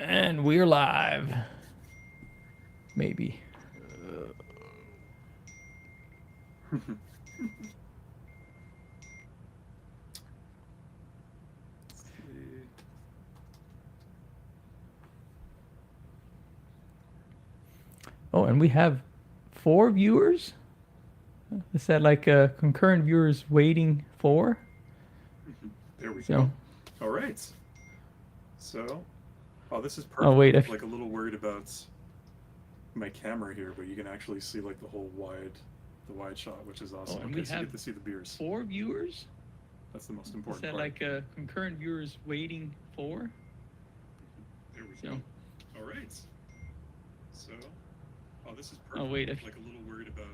And we're live. Maybe. Oh, and we have 4 viewers? Is that like concurrent viewers waiting for? There we So- go. All right. So, this is perfect. Oh, wait, I'm like a little worried about my camera here, but you can actually see like the whole wide shot, which is awesome. Oh, and Okay, we so you have get to see the beers. 4 viewers? That's the most Is important that part. like concurrent viewers waiting for? There we So- go. All right. So, this is perfect. Oh, wait, I'm like a little worried about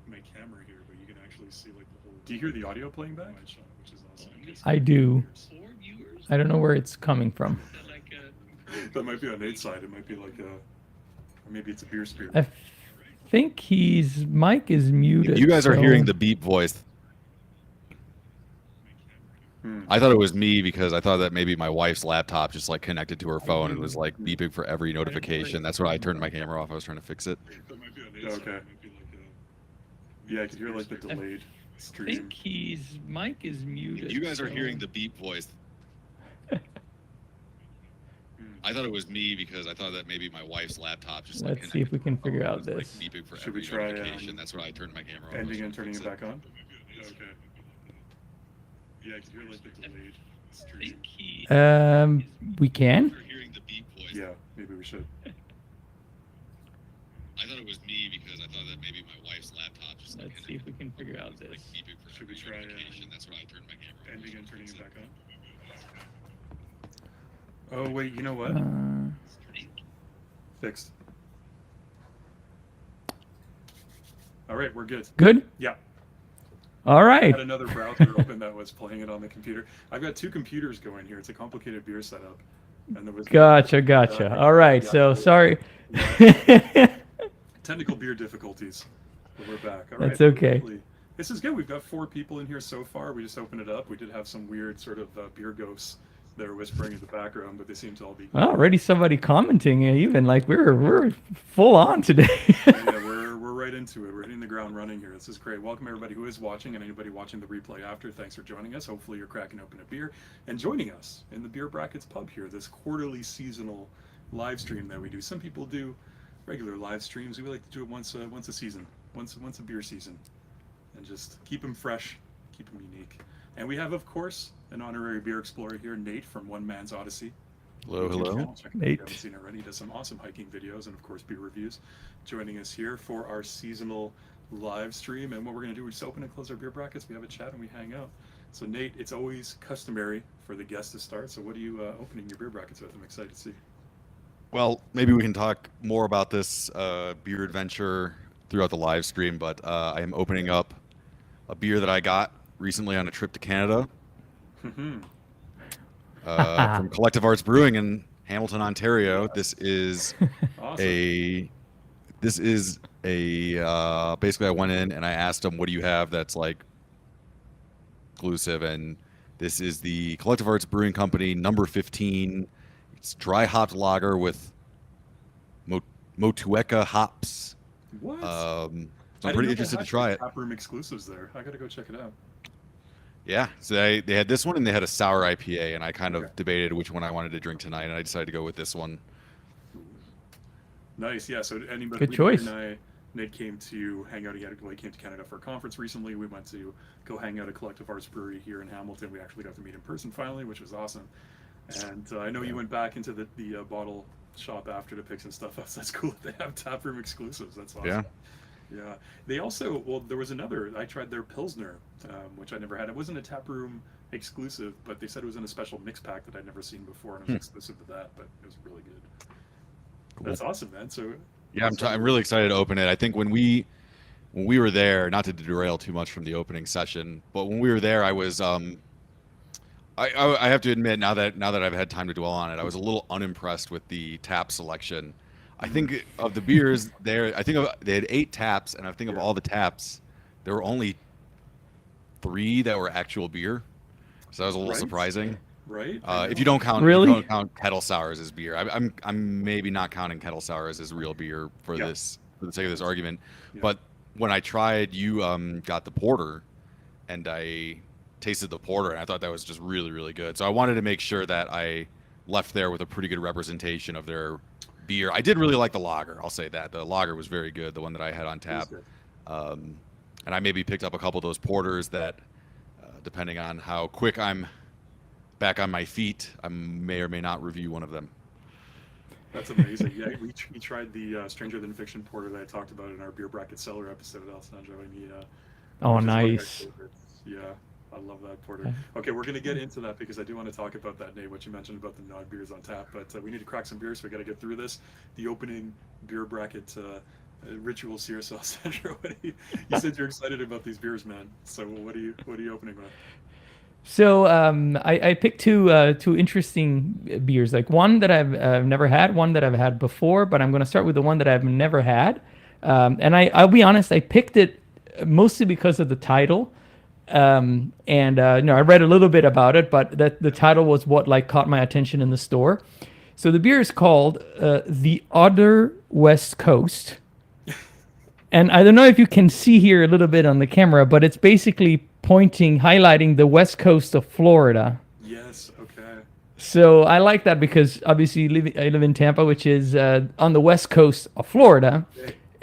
my camera here, but you can actually see like the whole. Do you hear the audio playing back? Wide shot, which is awesome. Okay, so I you get do. the beers. I don't know where it's coming from. Is that like concurrent That might be on Nate's side. It might be like a, or maybe it's a beer spear. I think his mic is muted. You guys are so- hearing the beep voice. Hmm. I thought it was me because I thought that maybe my wife's laptop just like connected to her phone and was like beeping for every notification. That's why I turned my camera off. I was trying to fix it. That might be on Nate's side. Okay. It might be like a, yeah, I could hear like the delayed I stream. think his mic is muted. You guys are so- hearing the beep voice. I thought it was me because I thought that maybe my wife's laptop just like Let's see if we can figure out was, like, this. beeping for Should we every try, notification. That's why I turned my camera off. I was Ending and trying turning to it fix back on. Okay. Yeah, I could hear like the delayed I stream. think he- we can. You're hearing the beep voice. Yeah, maybe we should. I thought it was me because I thought that maybe my wife's laptop just like Let's see if we can figure out was, like, this. beeping for Should we every try, notification. That's why I turned my camera off. Ending and turning it back on. Oh wait, you know what? Fixed. All right, we're good. Good? Yeah. All I right. had another browser open that was playing it on the computer. I've got 2 computers going here. It's a complicated beer setup. And there was Gotcha. All right. Yeah. So sorry. technical beer difficulties. But we're back. All That's right. okay. Hopefully- This is good. We've got 4 people in here so far. We just opened it up. We did have some weird sort of beer ghosts that were whispering in the background, but they seem to all be. Already somebody commenting even like we're full on today. Yeah, we're right into it. We're hitting the ground running here. This is great. Welcome everybody who is watching and anybody watching the replay after. Thanks for joining us. Hopefully you're cracking open a beer and joining us in the Beer Brackets pub here. This quarterly seasonal live stream that we do. Some people do regular live streams. We like to do it once a season, once a beer season, and just keep them fresh, keep them unique. And we have, of course, an honorary beer explorer here, Nate from One Man's Odyssey. Hello, YouTube hello. channel. Check it out if you Nate. haven't seen it already. He does some awesome hiking videos and, of course, beer reviews. Joining us here for our seasonal live stream. And what we're going to do is just open and close our beer brackets. We have a chat and we hang out. So, Nate, it's always customary for the guest to start. So, what are you opening your beer brackets with? I'm excited to see. Well, maybe we can talk more about this beer adventure throughout the live stream, but I am opening up a beer that I got recently on a trip to Canada Mhm. from Collective Arts Brewing in Hamilton, Ontario. This is Awesome. basically I went in and I asked them, what do you have that's like exclusive? And this is the Collective Arts Brewing Company number 15. It's dry hopped lager with Motueka hops. What? So I I'm didn't pretty know they interested to had try it. Taproom exclusives there. I got to go check it out. Yeah, so they had this one and they had a sour IPA, and I kind of Okay. debated which one I wanted to drink tonight, and I decided to go with this one. Nice. Yeah. So anybody, Good choice. Nate came to hang out. He came to Canada for a conference recently. We went to go hang out at Collective Arts Brewery here in Hamilton. We actually got to meet in person finally, which was awesome. And I know you went back into the bottle shop after to pick some stuff up. So that's cool. They have taproom exclusives. That's awesome. Yeah. Yeah. They also, well, there was another. I tried their Pilsner, which I never had. It wasn't a taproom exclusive, but they said it was in a special mix pack that I'd never seen before, and it was exclusive to that. But it was really good. Cool. That's awesome, man. So Yeah, I'm really excited to open it. I think when we were there, not to derail too much from the opening session, but when we were there, I was I have to admit now that I've had time to dwell on it, I was a little unimpressed with the tap selection. I think of the beers there, they had 8 taps, and I think of all the taps, there were only 3 that were actual beer. So that was a little Right. surprising. right? I If know. you don't count, Really? if you don't count kettle sours as beer, I'm maybe not counting kettle sours as real beer for Yeah. this for the sake of this argument. Yeah. But when I tried, you got the porter, and I tasted the porter, and I thought that was just really really good. So I wanted to make sure that I left there with a pretty good representation of their beer. I did really like the lager. I'll say that the lager was very good, the one that I had on It was tap. good. And I maybe picked up a couple of those porters that, depending on how quick I'm back on my feet, I may or may not review one of them. That's amazing. Yeah, we tried the Stranger Than Fiction porter that I talked about in our beer bracket cellar episode, Alessandro, and he Oh, which is one of my nice. favorites. Yeah, I love that porter. Okay, we're gonna get into that because I do want to talk about that, Nate. What you mentioned about the non beers on tap, but we need to crack some beers, so we got to get through this. The opening beer bracket rituals here. So, Alessandro, you said you're excited about these beers, man. So, what are you opening with? So I picked two interesting beers. Like one that I've never had, one that I've had before, but I'm going to start with the one that I've never had. And I'll be honest, I picked it mostly because of the title. I read a little bit about it, but the title was what like caught my attention in the store. So the beer is called The Other West Coast. And I don't know if you can see here a little bit on the camera, but it's basically highlighting the west coast of Florida. Yes. Okay. So I like that because obviously I live in Tampa, which is on the west coast of Florida,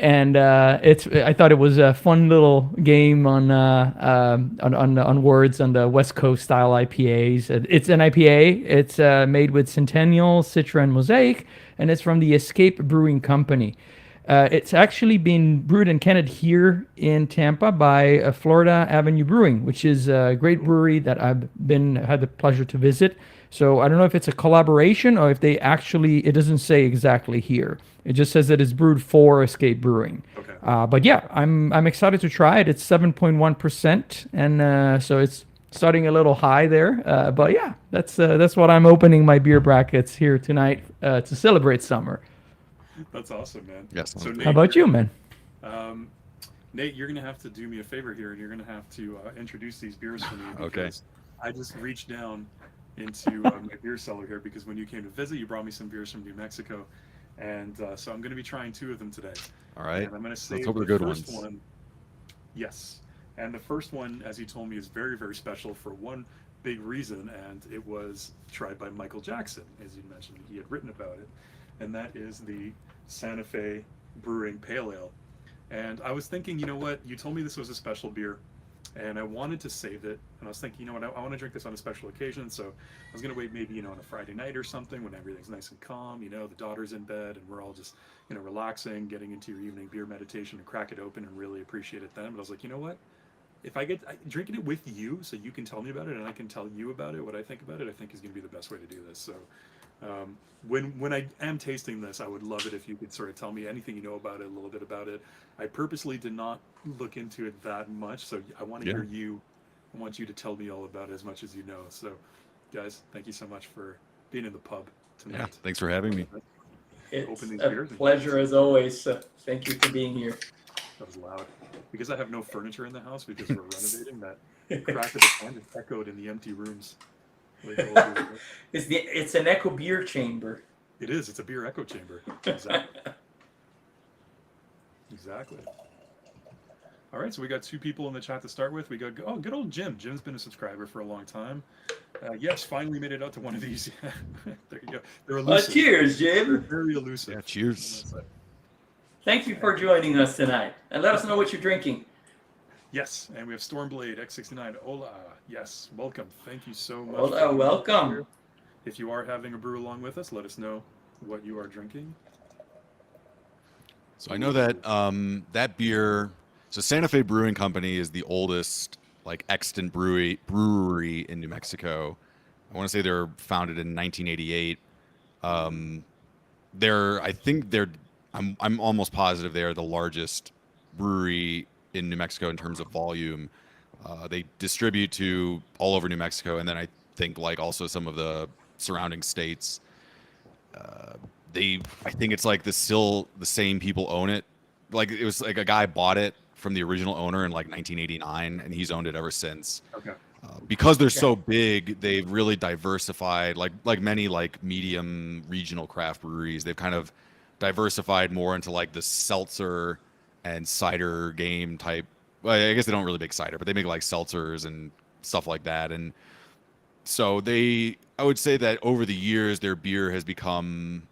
and I thought it was a fun little game on words on the West Coast style IPAs. It's an IPA. It's made with Centennial, Citra, and Mosaic, and it's from the Escape Brewing Company. It's actually been brewed and canned here in Tampa by Florida Avenue Brewing, which is a great brewery that I've had the pleasure to visit. So I don't know if it's a collaboration or if they actually, it doesn't say exactly here. It just says that it's brewed for Escape Brewing. Okay. But yeah, I'm excited to try it. It's 7.1%, and so it's starting a little high there. But yeah, that's what I'm opening my beer brackets here tonight to celebrate summer. That's awesome, man. Yes. So Nate, How about you, man? Nate, you're gonna have to do me a favor here, and you're gonna have to introduce these beers for me. Okay. Because I just reached down into my beer cellar here because when you came to visit, you brought me some beers from New Mexico, and so I'm gonna be trying 2 of them today. All right. And I'm gonna save hope the they're good first ones. one. Yes, and the first one, as you told me, is very very special for one big reason, and it was tried by Michael Jackson, as you mentioned. He had written about it, and that is the Santa Fe Brewing Pale Ale. And I was thinking, you know what? You told me this was a special beer, and I wanted to save it. And I was thinking, you know what? I want to drink this on a special occasion. So I was going to wait maybe, on a Friday night or something when everything's nice and calm. The daughter's in bed and we're all just, relaxing, getting into your evening beer meditation, and crack it open and really appreciate it then. But I was like, you know what? If I get drinking it with you, so you can tell me about it and I can tell you about it, what I think about it, I think is going to be the best way to do this. So when I am tasting this, I would love it if you could sort of tell me anything you know about it, a little bit about it. I purposely did not look into it that much, so I want to hear you. I want you to tell me all about it as much as you know. So, guys, thank you so much for being in the pub tonight. Yeah. Thanks for having me. It's Open these a beers and- pleasure as always. So thank you for being here. That was loud. Because I have no furniture in the house because we're renovating, that crack of the can just echoed in the empty rooms. Like, It's an echo beer chamber. it is. It's a beer echo chamber. Exactly. Exactly. All right, so we got 2 people in the chat to start with. We got good old Jim. Jim's been a subscriber for a long time. Yes, finally made it out to one of these. There you go. They're elusive. Cheers, They're Jim. very elusive. Yeah. Cheers. Thank you for joining us tonight. And let us know what you're drinking. Yes, and we have Stormblade X69. Hola. Yes, welcome. Thank you so much. Hola, welcome. If you are having a brew along with us, let us know what you are drinking. So I know that that beer. So Santa Fe Brewing Company is the oldest extant brewery in New Mexico. I want to say they're founded in 1988. I'm almost positive they are the largest brewery in New Mexico in terms of volume. They distribute to all over New Mexico, and then I think also some of the surrounding states. I think it's still the same people own it. It was a guy bought it from the original owner in 1989, and he's owned it ever since. Okay. because they're so big, they've really diversified. Like many like medium regional craft breweries, they've kind of diversified more into like the seltzer and cider game type. Well, I guess they don't really make cider, but they make like seltzers and stuff like that. And so I would say that over the years, their beer has become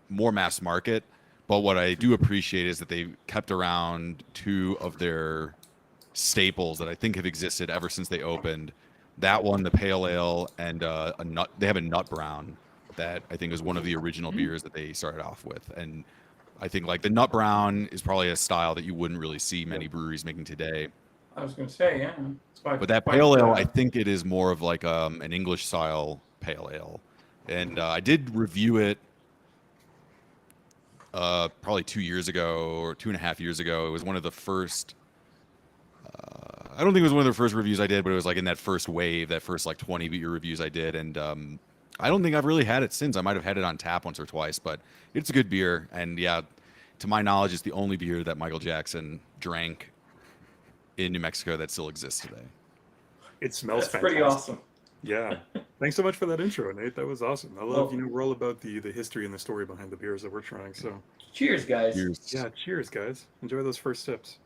more mass market. But what I do appreciate is that they've kept around two of their staples that I think have existed ever since they opened. That one, the pale ale, and a nut. They have a nut brown that I think is one of the original beers that they started off with. And I think like the nut brown is probably a style that you wouldn't really see many breweries making today. I was going to say, yeah. But that pale ale, I think it is more of like an English style pale ale. And I did review it probably 2 years ago or 2.5 years ago. It was one of the first. I don't think it was one of the first reviews I did, but it was like in that first wave, that first like 20 beer reviews I did. And I don't think I've really had it since. I might have had it on tap once or twice, but it's a good beer. And yeah, to my knowledge, it's the only beer that Michael Jackson drank in New Mexico that still exists today. It smells That's fantastic. pretty awesome. Yeah. Thanks so much for that intro, Nate. That was awesome. I love, we're all about the history and the story behind the beers that we're trying. So Cheers, guys. Cheers. yeah, cheers, guys. Enjoy those first sips.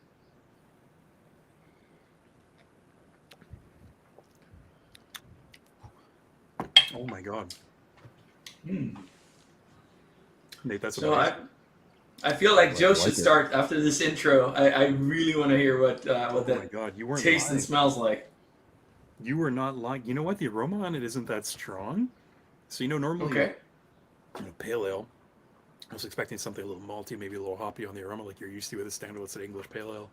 Oh my god. Nate, that's So amazing. I feel like Joe like should it. start after this intro. I really want to hear what Oh my that god, you weren't tastes lying. and smells like. You were not lying. You know what? The aroma on it isn't that strong. So normally, Okay. Pale ale. I was expecting something a little malty, maybe a little hoppy on the aroma, like you're used to with a standard, let's say, English pale ale.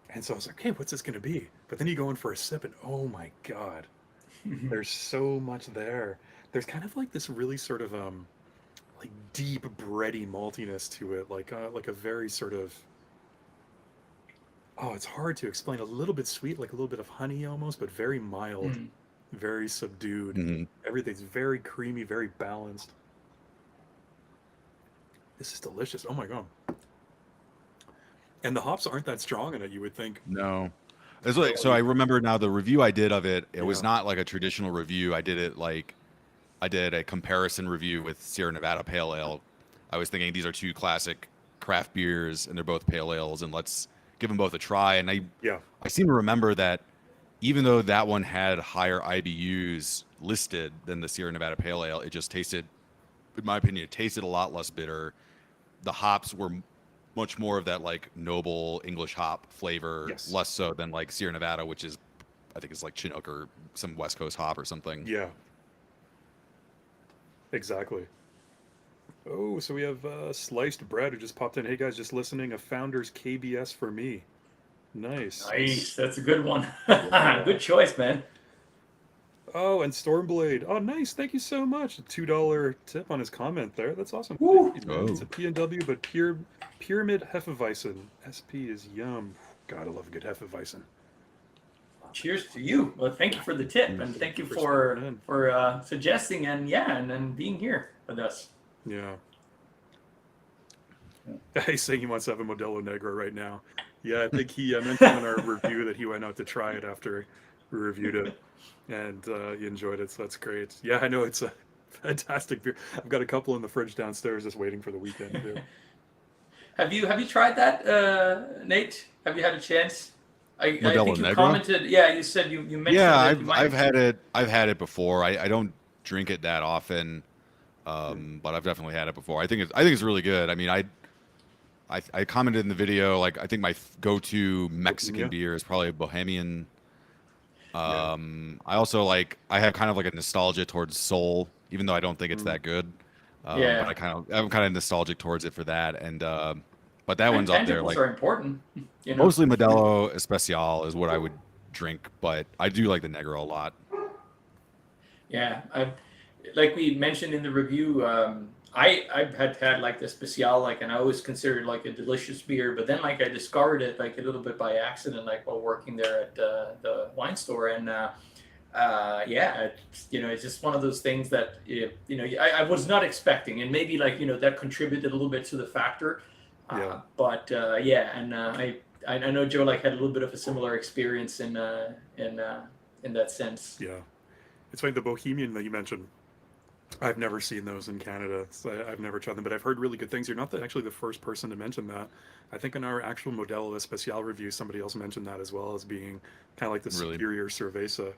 And so I was like, hey, what's this going to be? But then you go in for a sip, and oh my god, there's so much there. There's kind of like this really sort of like deep bready maltiness to it, like a very sort of, oh, it's hard to explain. A little bit sweet, like a little bit of honey almost, but very mild, very subdued. Mhm. Everything's very creamy, very balanced. This is delicious. Oh my god. And the hops aren't that strong in it, you would think. No. It's like, so I remember now the review I did of it, it was Yeah. not like a traditional review. I did a comparison review with Sierra Nevada Pale Ale. I was thinking these are two classic craft beers and they're both pale ales and let's give them both a try. And I Yeah. seem to remember that even though that one had higher IBUs listed than the Sierra Nevada Pale Ale, it just tasted, in my opinion, it tasted a lot less bitter. The hops were much more of that like noble English hop flavor, Yes. less so than like Sierra Nevada, which is, I think it's like Chinook or some West Coast hop or something. Yeah. Exactly. Oh, so we have Sliced Bread who just popped in. Hey guys, just listening. A Founders KBS for me. Nice. Nice. That's a good one. Good choice, man. Oh, and Stormblade. Oh, nice. Thank you so much. A $2 tip on his comment there. That's awesome. Woo. It's a P&W, but Pyramid Hefeweizen. SP is yum. God, I love a good Hefeweizen. Cheers to you. Well, thank you for the tip, and thank you For for suggesting and being here with us. Yeah. He's saying he wants to have a Modelo Negro right now. Yeah, I think he mentioned in our review that he went out to try it after we reviewed it, and he enjoyed it, so that's great. Yeah, I know it's a fantastic beer. I've got a couple in the fridge downstairs just waiting for the weekend too. Have you tried that, Nate? Have you had a chance? I Modelo think you Negro? commented. Yeah, you said you mentioned. Yeah, that you I've might- I've had it before. I don't drink it that often, but I've definitely had it before. I think it's really good. I mean, I commented in the video like I think my go-to Mexican Yeah. beer is probably Bohemian. I also I have kind of like a nostalgia towards Sol, even though I don't think it's that good. Yeah. But I'm kind of nostalgic towards it for that, and but that one's up there. Intangibles Like are important. You know? mostly Modelo Especial is what I would drink, but I do like the Negro a lot. Yeah, like we mentioned in the review, I've had like the Special, and I always considered like a delicious beer, but then I discovered it a little bit by accident, while working there at the wine store, and yeah, it's just one of those things that I was not expecting, and maybe that contributed a little bit to the factor. Yeah. But yeah, and I know Joe had a little bit of a similar experience in in that sense. Yeah. It's like the Bohemian that you mentioned. I've never seen those in Canada, so I've never tried them, but I've heard really good things. You're not actually the first person to mention that. I think in our actual Modelo Especial review, somebody else mentioned that as well as being kind of like the Really? superior cerveza.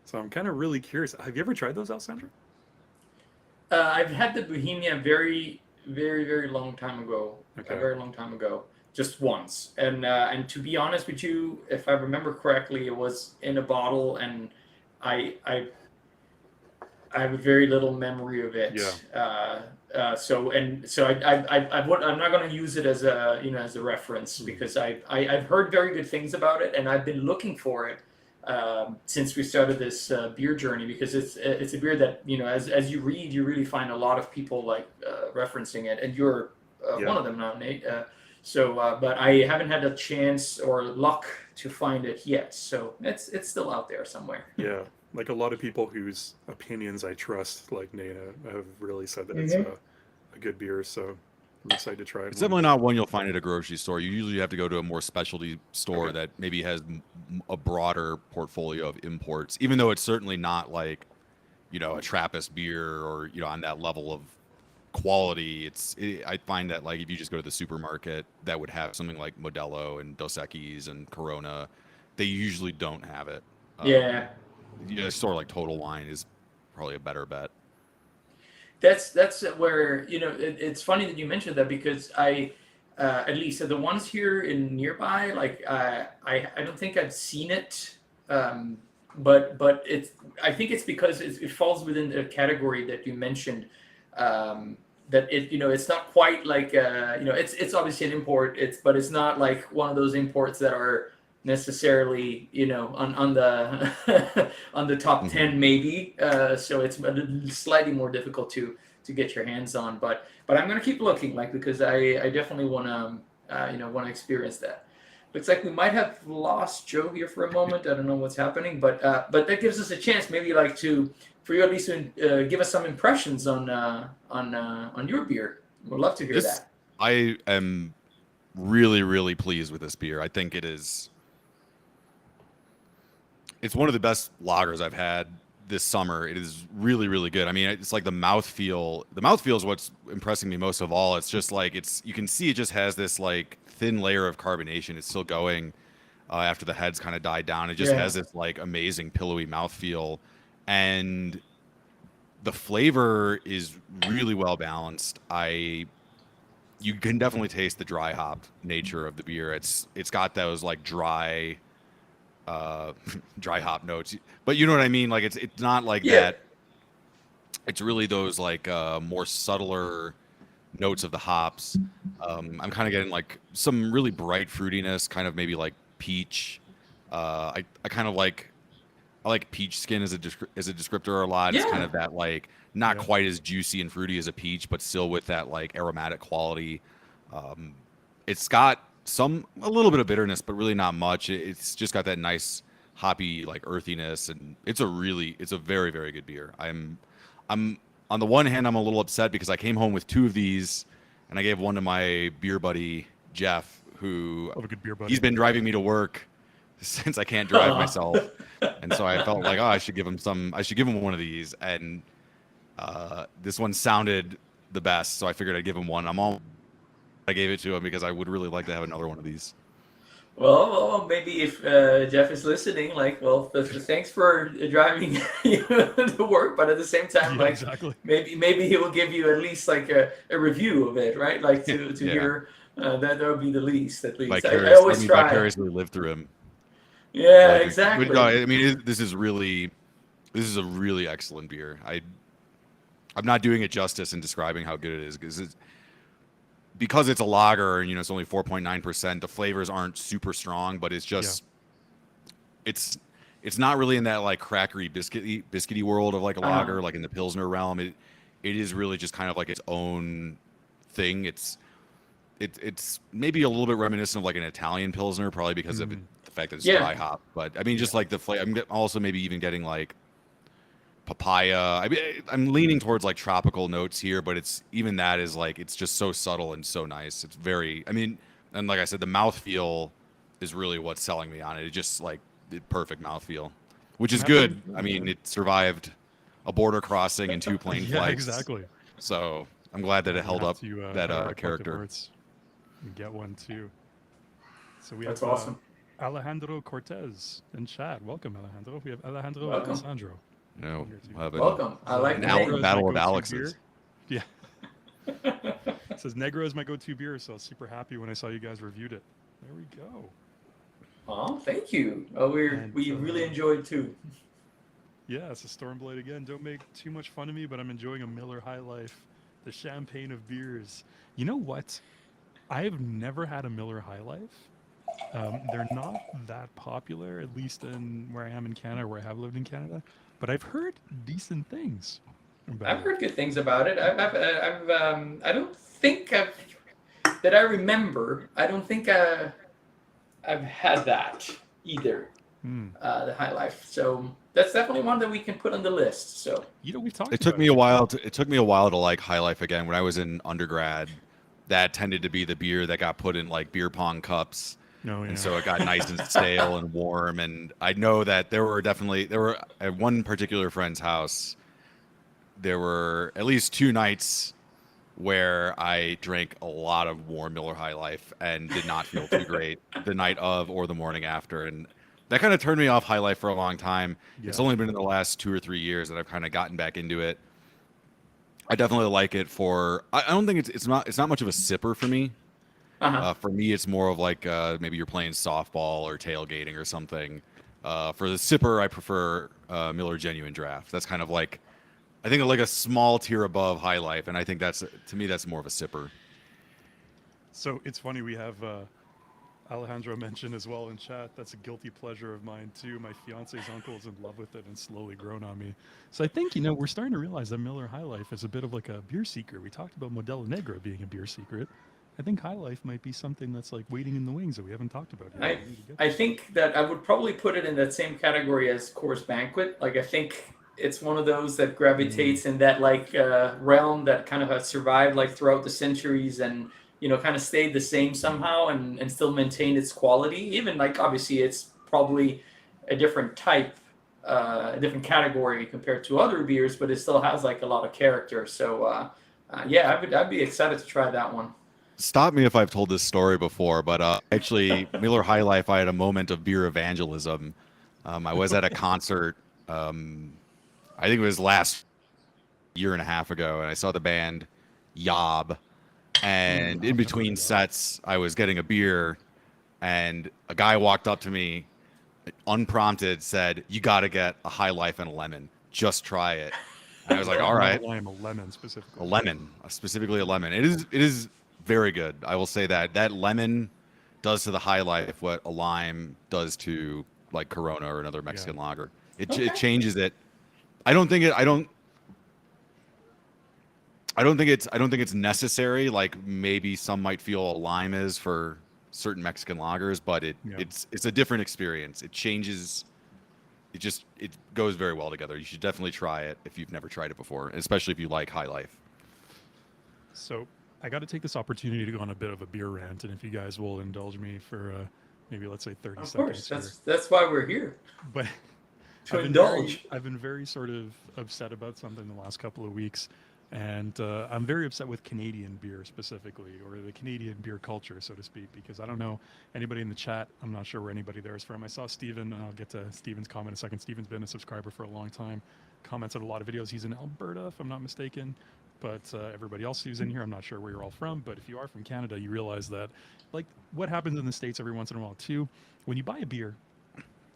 So I'm kind of really curious. Have you ever tried those, Alessandra? I've had the Bohemia very, very, very long time ago. Okay. A very long time ago, just once. And to be honest with you, if I remember correctly, it was in a bottle, and I have very little memory of it. Yeah. So I'm not going to use it as a as a reference because I've heard very good things about it, and I've been looking for it since we started this beer journey, because it's a beer that as you read, you really find a lot of people like referencing it, and you're one of them now, Nate. But I haven't had a chance or luck to find it yet, so it's still out there somewhere. Yeah. Like a lot of people whose opinions I trust, like Nana, have really said that it's a good beer. So I'm excited to try it. It's definitely not one you'll find at a grocery store. You usually have to go to a more specialty store Okay. that maybe has a broader portfolio of imports, even though it's certainly not like, a Trappist beer or, on that level of quality. I find that like if you just go to the supermarket that would have something like Modelo and Dos Equis and Corona, they usually don't have it. Yeah. A store like Total Wine is probably a better bet. That's where it's funny that you mentioned that, because I at least the ones here in nearby, like I don't think I've seen it, but I think it's because it falls within the category that you mentioned, that it's not quite like it's obviously an import, but it's not like one of those imports that are necessarily on the on the top 10 maybe, so it's slightly more difficult to get your hands on, but I'm gonna keep looking, like, because I definitely want to experience that. Looks like we might have lost Joe here for a moment. I don't know what's happening, but that gives us a chance, maybe, like, for you at least to give us some impressions on your beer. We'd love to hear that. I am really, really pleased with this beer. I think it's one of the best lagers I've had this summer. It is really, really good. I mean, it's like the mouthfeel. The mouthfeel is what's impressing me most of all. It's just like you can see it just has this like thin layer of carbonation. It's still going after the heads kind of died down. It just has this like amazing pillowy mouthfeel, and the flavor is really well balanced. You can definitely taste the dry hop nature of the beer. It's got those like dry hop notes, but you know what I mean? Like it's not like that. It's really those like more subtler notes of the hops. I'm kind of getting like some really bright fruitiness, kind of maybe like peach. I kind of like, I like peach skin as a descriptor a lot. It's kind of that like not quite as juicy and fruity as a peach, but still with that like aromatic quality. It's got a little bit of bitterness, but really not much. It's just got that nice hoppy like earthiness, and it's a very, very good beer. I'm on the one hand, I'm a little upset because I came home with 2 of these, and I gave one to my beer buddy Jeff, who Love a good beer buddy. he's been driving me to work since I can't drive myself, and so I felt like, I should give him one of these, and this one sounded the best, so I figured I'd give him one. I gave it to him because I would really like to have another one of these. Well, maybe if Jeff is listening, like, well, thanks for driving you to work, but at the same time, like, exactly. maybe he will give you at least like a review of it, right? Like to hear that would be the least, at least. I always try. Vicariously live through him. Yeah, exactly. No, I mean, this is a really excellent beer. I'm not doing it justice in describing how good it is, because it's a lager and it's only 4.9%. The flavors aren't super strong, but it's just it's not really in that like crackery biscuity world of like a lager, like in the Pilsner realm. It is really just kind of like its own thing. It's maybe a little bit reminiscent of like an Italian Pilsner, probably because of the fact that it's dry hop. But I mean, just like the flavor. I'm also maybe even getting like papaya. I mean, I'm leaning towards like tropical notes here, but it's just so subtle and so nice. It's very, I mean, and like I said, the mouthfeel is really what's selling me on it. It's just like the perfect mouthfeel. which is Have good. fun. I mean, it survived a border crossing and 2 plane Yeah, flights. exactly. So I'm glad that it held up To, that go to Collective character. Arts and get one too. So we That's have awesome. Alejandro Cortez in chat. Welcome, Alejandro. We have Alejandro and Welcome. Alessandro. You know, Here too. we'll have Welcome. I like an the Al- name. Negro is battle my of go-to Alexes. beer. Yeah. It says Negro is my go-to beer, so I was super happy when I saw you guys reviewed it. There we go. Oh, thank you. Oh, And, we really enjoyed too. Yeah, it's a Stormblade again. Don't make too much fun of me, but I'm enjoying a Miller High Life, the champagne of beers. You know what? I've never had a Miller High Life. They're not that popular, at least in where I am in Canada, where I have lived in Canada. But I've heard decent things about I've it. heard good things about it. I don't think that I remember. I don't think I've had that either. The High Life. So that's definitely one that we can put on the list. So You know, we've talked. It took about me a while. It took me a while to like High Life again. When I was in undergrad, that tended to be the beer that got put in like beer pong cups, No, yeah. and so it got nice and stale and warm. And I know that there were at one particular friend's house, there were at least 2 nights where I drank a lot of warm Miller High Life and did not feel too great the night of or the morning after. And that kind of turned me off High Life for a long time. It's Yeah. only been in the last 2 or 3 years that I've kind of gotten back into it. I definitely like it for. I don't think it's not much of a sipper for me. For me, it's more of like maybe you're playing softball or tailgating or something. For the sipper, I prefer Miller Genuine Draft. That's kind of like, I think like a small tier above High Life, and I think that's, to me, that's more of a sipper. So it's funny, we have Alejandro mentioned as well in chat. That's a guilty pleasure of mine too. My fiance's uncle is in love with it and slowly grown on me. So I think, we're starting to realize that Miller High Life is a bit of like a beer secret. We talked about Modelo Negro being a beer secret. I think High Life might be something that's like waiting in the wings that we haven't talked about yet. I think that I would probably put it in that same category as Coors Banquet. Like I think it's one of those that gravitates in that like realm that kind of has survived like throughout the centuries and kind of stayed the same somehow and still maintained its quality. Even like obviously it's probably a different type, a different category compared to other beers, but it still has like a lot of character. So yeah, I'd be excited to try that one. Stop me if I've told this story before, but actually, Miller High Life, I had a moment of beer evangelism. I was at a concert, I think it was last year and a half ago, and I saw the band Yob. And in between sets, I was getting a beer, and a guy walked up to me, unprompted, said, "You got to get a High Life and a lemon. Just try it." And I was like, "All right." Not a lime, a lemon specifically. A lemon, specifically a lemon. It is very good. I will say that lemon does to the High Life what a lime does to like Corona or another Mexican lager. It changes it. I don't think it's necessary. Like maybe some might feel a lime is for certain Mexican lagers, but it's a different experience. It changes. It goes very well together. You should definitely try it if you've never tried it before, especially if you like High Life. So I got to take this opportunity to go on a bit of a beer rant, and if you guys will indulge me for maybe let's say 30 seconds. Of course, that's why we're here. But to indulge. I've been very sort of upset about something the last couple of weeks, and I'm very upset with Canadian beer specifically, or the Canadian beer culture, so to speak, because I don't know anybody in the chat. I'm not sure where anybody there is from. I saw Steven, and I'll get to Steven's comment in a second. Steven's been a subscriber for a long time, comments on a lot of videos. He's in Alberta, if I'm not mistaken. But everybody else who's in here, I'm not sure where you're all from. But if you are from Canada, you realize that, like, what happens in the States every once in a while, too, when you buy a beer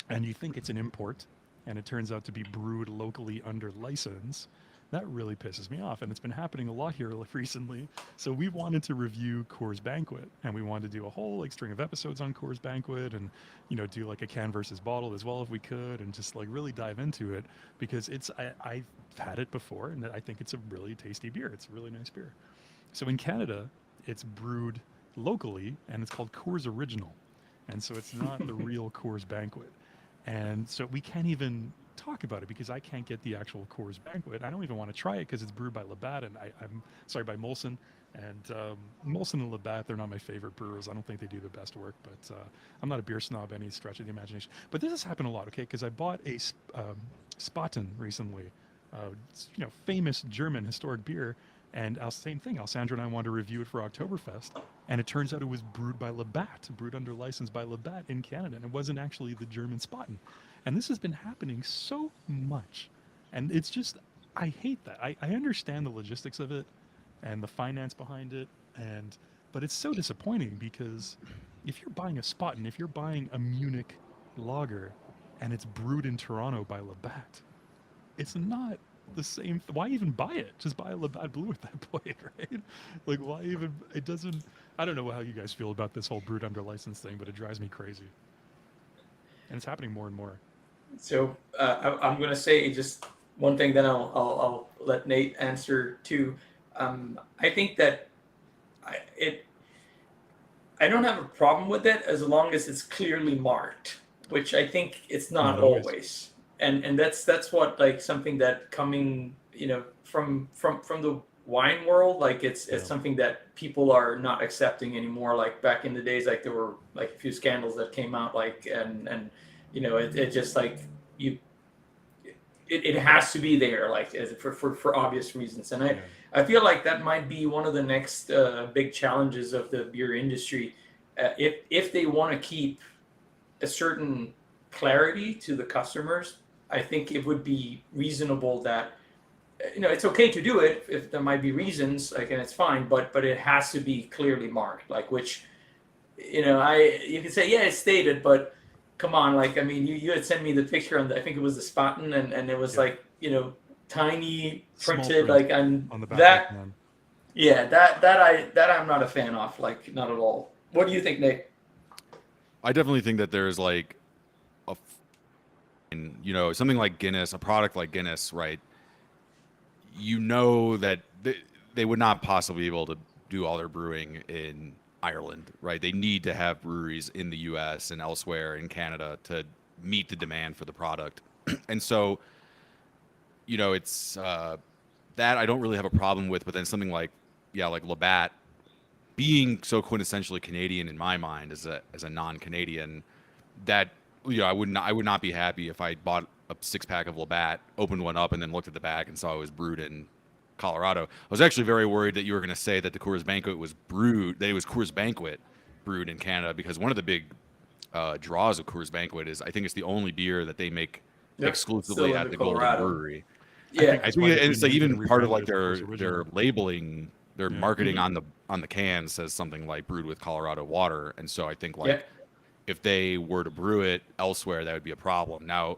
and you think it's an import and it turns out to be brewed locally under license, that really pisses me off. And it's been happening a lot here recently. So we wanted to review Coors Banquet, and we wanted to do a whole like string of episodes on Coors Banquet and, do like a can versus bottle as well if we could, and just like really dive into it, because I've had it before and I think it's a really tasty beer. It's a really nice beer. So in Canada, it's brewed locally and it's called Coors Original. And so it's not the real Coors Banquet. And so we can't even talk about it because I can't get the actual Coors Banquet. I don't even want to try it because it's brewed by Labatt, and I'm sorry, by Molson. And Molson and Labatt, they're not my favorite brewers. I don't think they do the best work, but I'm not a beer snob any stretch of the imagination. But this has happened a lot, okay? Because I bought a Spaten recently, famous German historic beer, and same thing. Alessandro and I wanted to review it for Oktoberfest, and it turns out it was brewed by Labatt, brewed under license by Labatt in Canada, and it wasn't actually the German Spaten. And this has been happening so much, and it's just, I hate that. I understand the logistics of it and the finance behind it, but it's so disappointing because if you're buying a Spaten, if you're buying a Munich lager and it's brewed in Toronto by Labatt, it's not the same. Why even buy it? Just buy a Labatt Blue at that point, right? Like, why even? It doesn't. I don't know how you guys feel about this whole brewed under license thing, but it drives me crazy, and it's happening more and more. So I'm going to say just one thing, then I'll let Nate answer too. I think that I don't have a problem with it as long as it's clearly marked, which I think it's not always. And that's what, like, something that coming, from the wine world, like it's something that people are not accepting anymore. Like back in the days, like there were like a few scandals that came out, like and it just like it has to be there, like for obvious reasons. And I feel like that might be one of the next big challenges of the beer industry, if they want to keep a certain clarity to the customers. I think it would be reasonable that it's okay to do it if there might be reasons, like, and it's fine, but it has to be clearly marked, like, which you can say, yeah, it's stated, but come on, like, I mean, you had sent me the picture on I think it was the Spaten, and it was like tiny printed, like on the back. That I'm not a fan of, like, not at all. What do you think, Nick? I definitely think that there's like something like Guinness, a product like Guinness, right? That they would not possibly be able to do all their brewing in Ireland, right? They need to have breweries in the US and elsewhere in Canada to meet the demand for the product. And so, it's that I don't really have a problem with, but then something like Labatt being so quintessentially Canadian in my mind as a non-Canadian, that I would not be happy if I bought a 6-pack of Labatt, opened one up, and then looked at the back and saw it was brewed in Colorado. I was actually very worried that you were going to say that the Coors Banquet was Coors Banquet brewed in Canada, because one of the big draws of Coors Banquet is I think it's the only beer that they make exclusively at the Golden Brewery. Yeah, I think it's like even part of like their labeling, their marketing on the can says something like brewed with Colorado water, and so I think if they were to brew it elsewhere, that would be a problem. Now,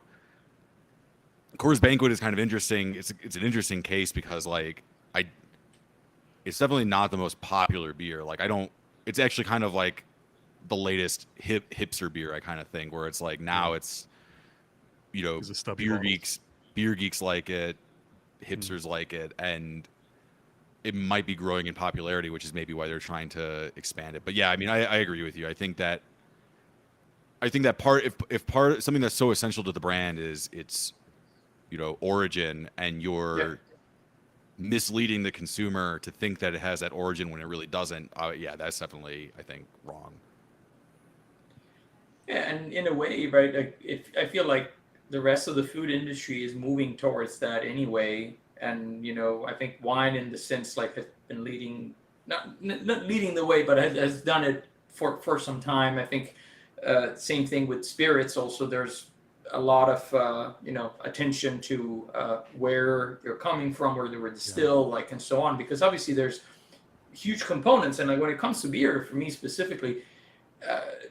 Coors Banquet is kind of interesting. It's an interesting case because it's definitely not the most popular beer. Like it's actually kind of like the latest hipster beer, I kind of think, where it's like now it's beer geeks like it, hipsters like it, and it might be growing in popularity, which is maybe why they're trying to expand it. But yeah, I mean, I agree with you. I think that if something that's so essential to the brand is its origin, and you're misleading the consumer to think that it has that origin when it really doesn't, that's definitely, I think, wrong. Yeah, and in a way, right, like, I feel like the rest of the food industry is moving towards that anyway. And I think wine, in the sense, like, has been leading, not leading the way, but has done it for some time. I think same thing with spirits. Also, there's a lot of attention to where they're coming from, where they were distilled, like, and so on, because obviously there's huge components. And like when it comes to beer, for me specifically,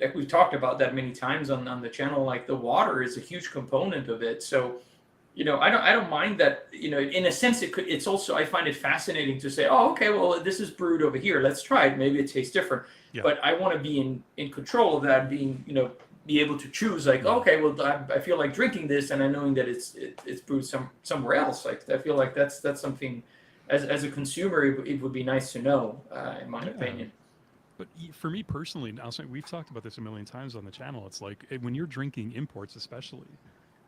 like we've talked about that many times on the channel, like the water is a huge component of it. So I don't mind that. In a sense, it's also, I find it fascinating to say, oh, okay, well, this is brewed over here, let's try it, maybe it tastes different. But I want to be in control of that, being be able to choose, like, okay, well, I feel like drinking this, and I knowing that it's brewed somewhere else. Like, I feel like that's something, as a consumer, it would be nice to know, in my opinion. But for me personally, now, we've talked about this a million times on the channel. It's like when you're drinking imports, especially,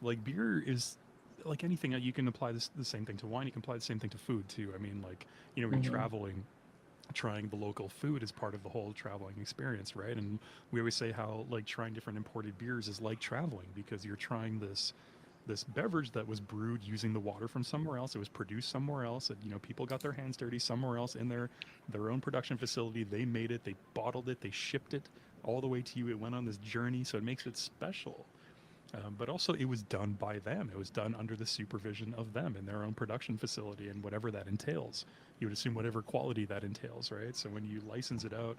like, beer is like anything, you can apply the same thing to wine. You can apply the same thing to food too. I mean, like, you know, when you're traveling, trying the local food is part of the whole traveling experience, right? And we always say how like trying different imported beers is like traveling, because you're trying this beverage that was brewed using the water from somewhere else. It was produced somewhere else. And, you know, people got their hands dirty somewhere else in their own production facility. They made it, they bottled it, they shipped it all the way to you. It went on this journey, so it makes it special. But also, it was done by them. It was done under the supervision of them in their own production facility, and whatever that entails. You would assume whatever quality that entails, right? So when you license it out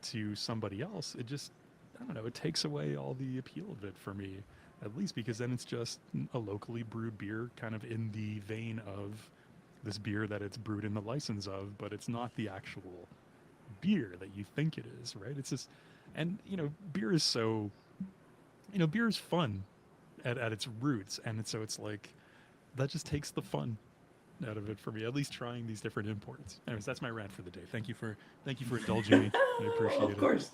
to somebody else, it just, I don't know, it takes away all the appeal of it for me, at least, because then it's just a locally brewed beer, kind of in the vein of this beer that it's brewed in the license of, but it's not the actual beer that you think it is, right? It's just, and, you know, beer is so, you know, beer is fun at its roots, and so it's like that just takes the fun out of it for me. At least trying these different imports. Anyways, that's my rant for the day. Thank you for indulging me. I appreciate it. Of course.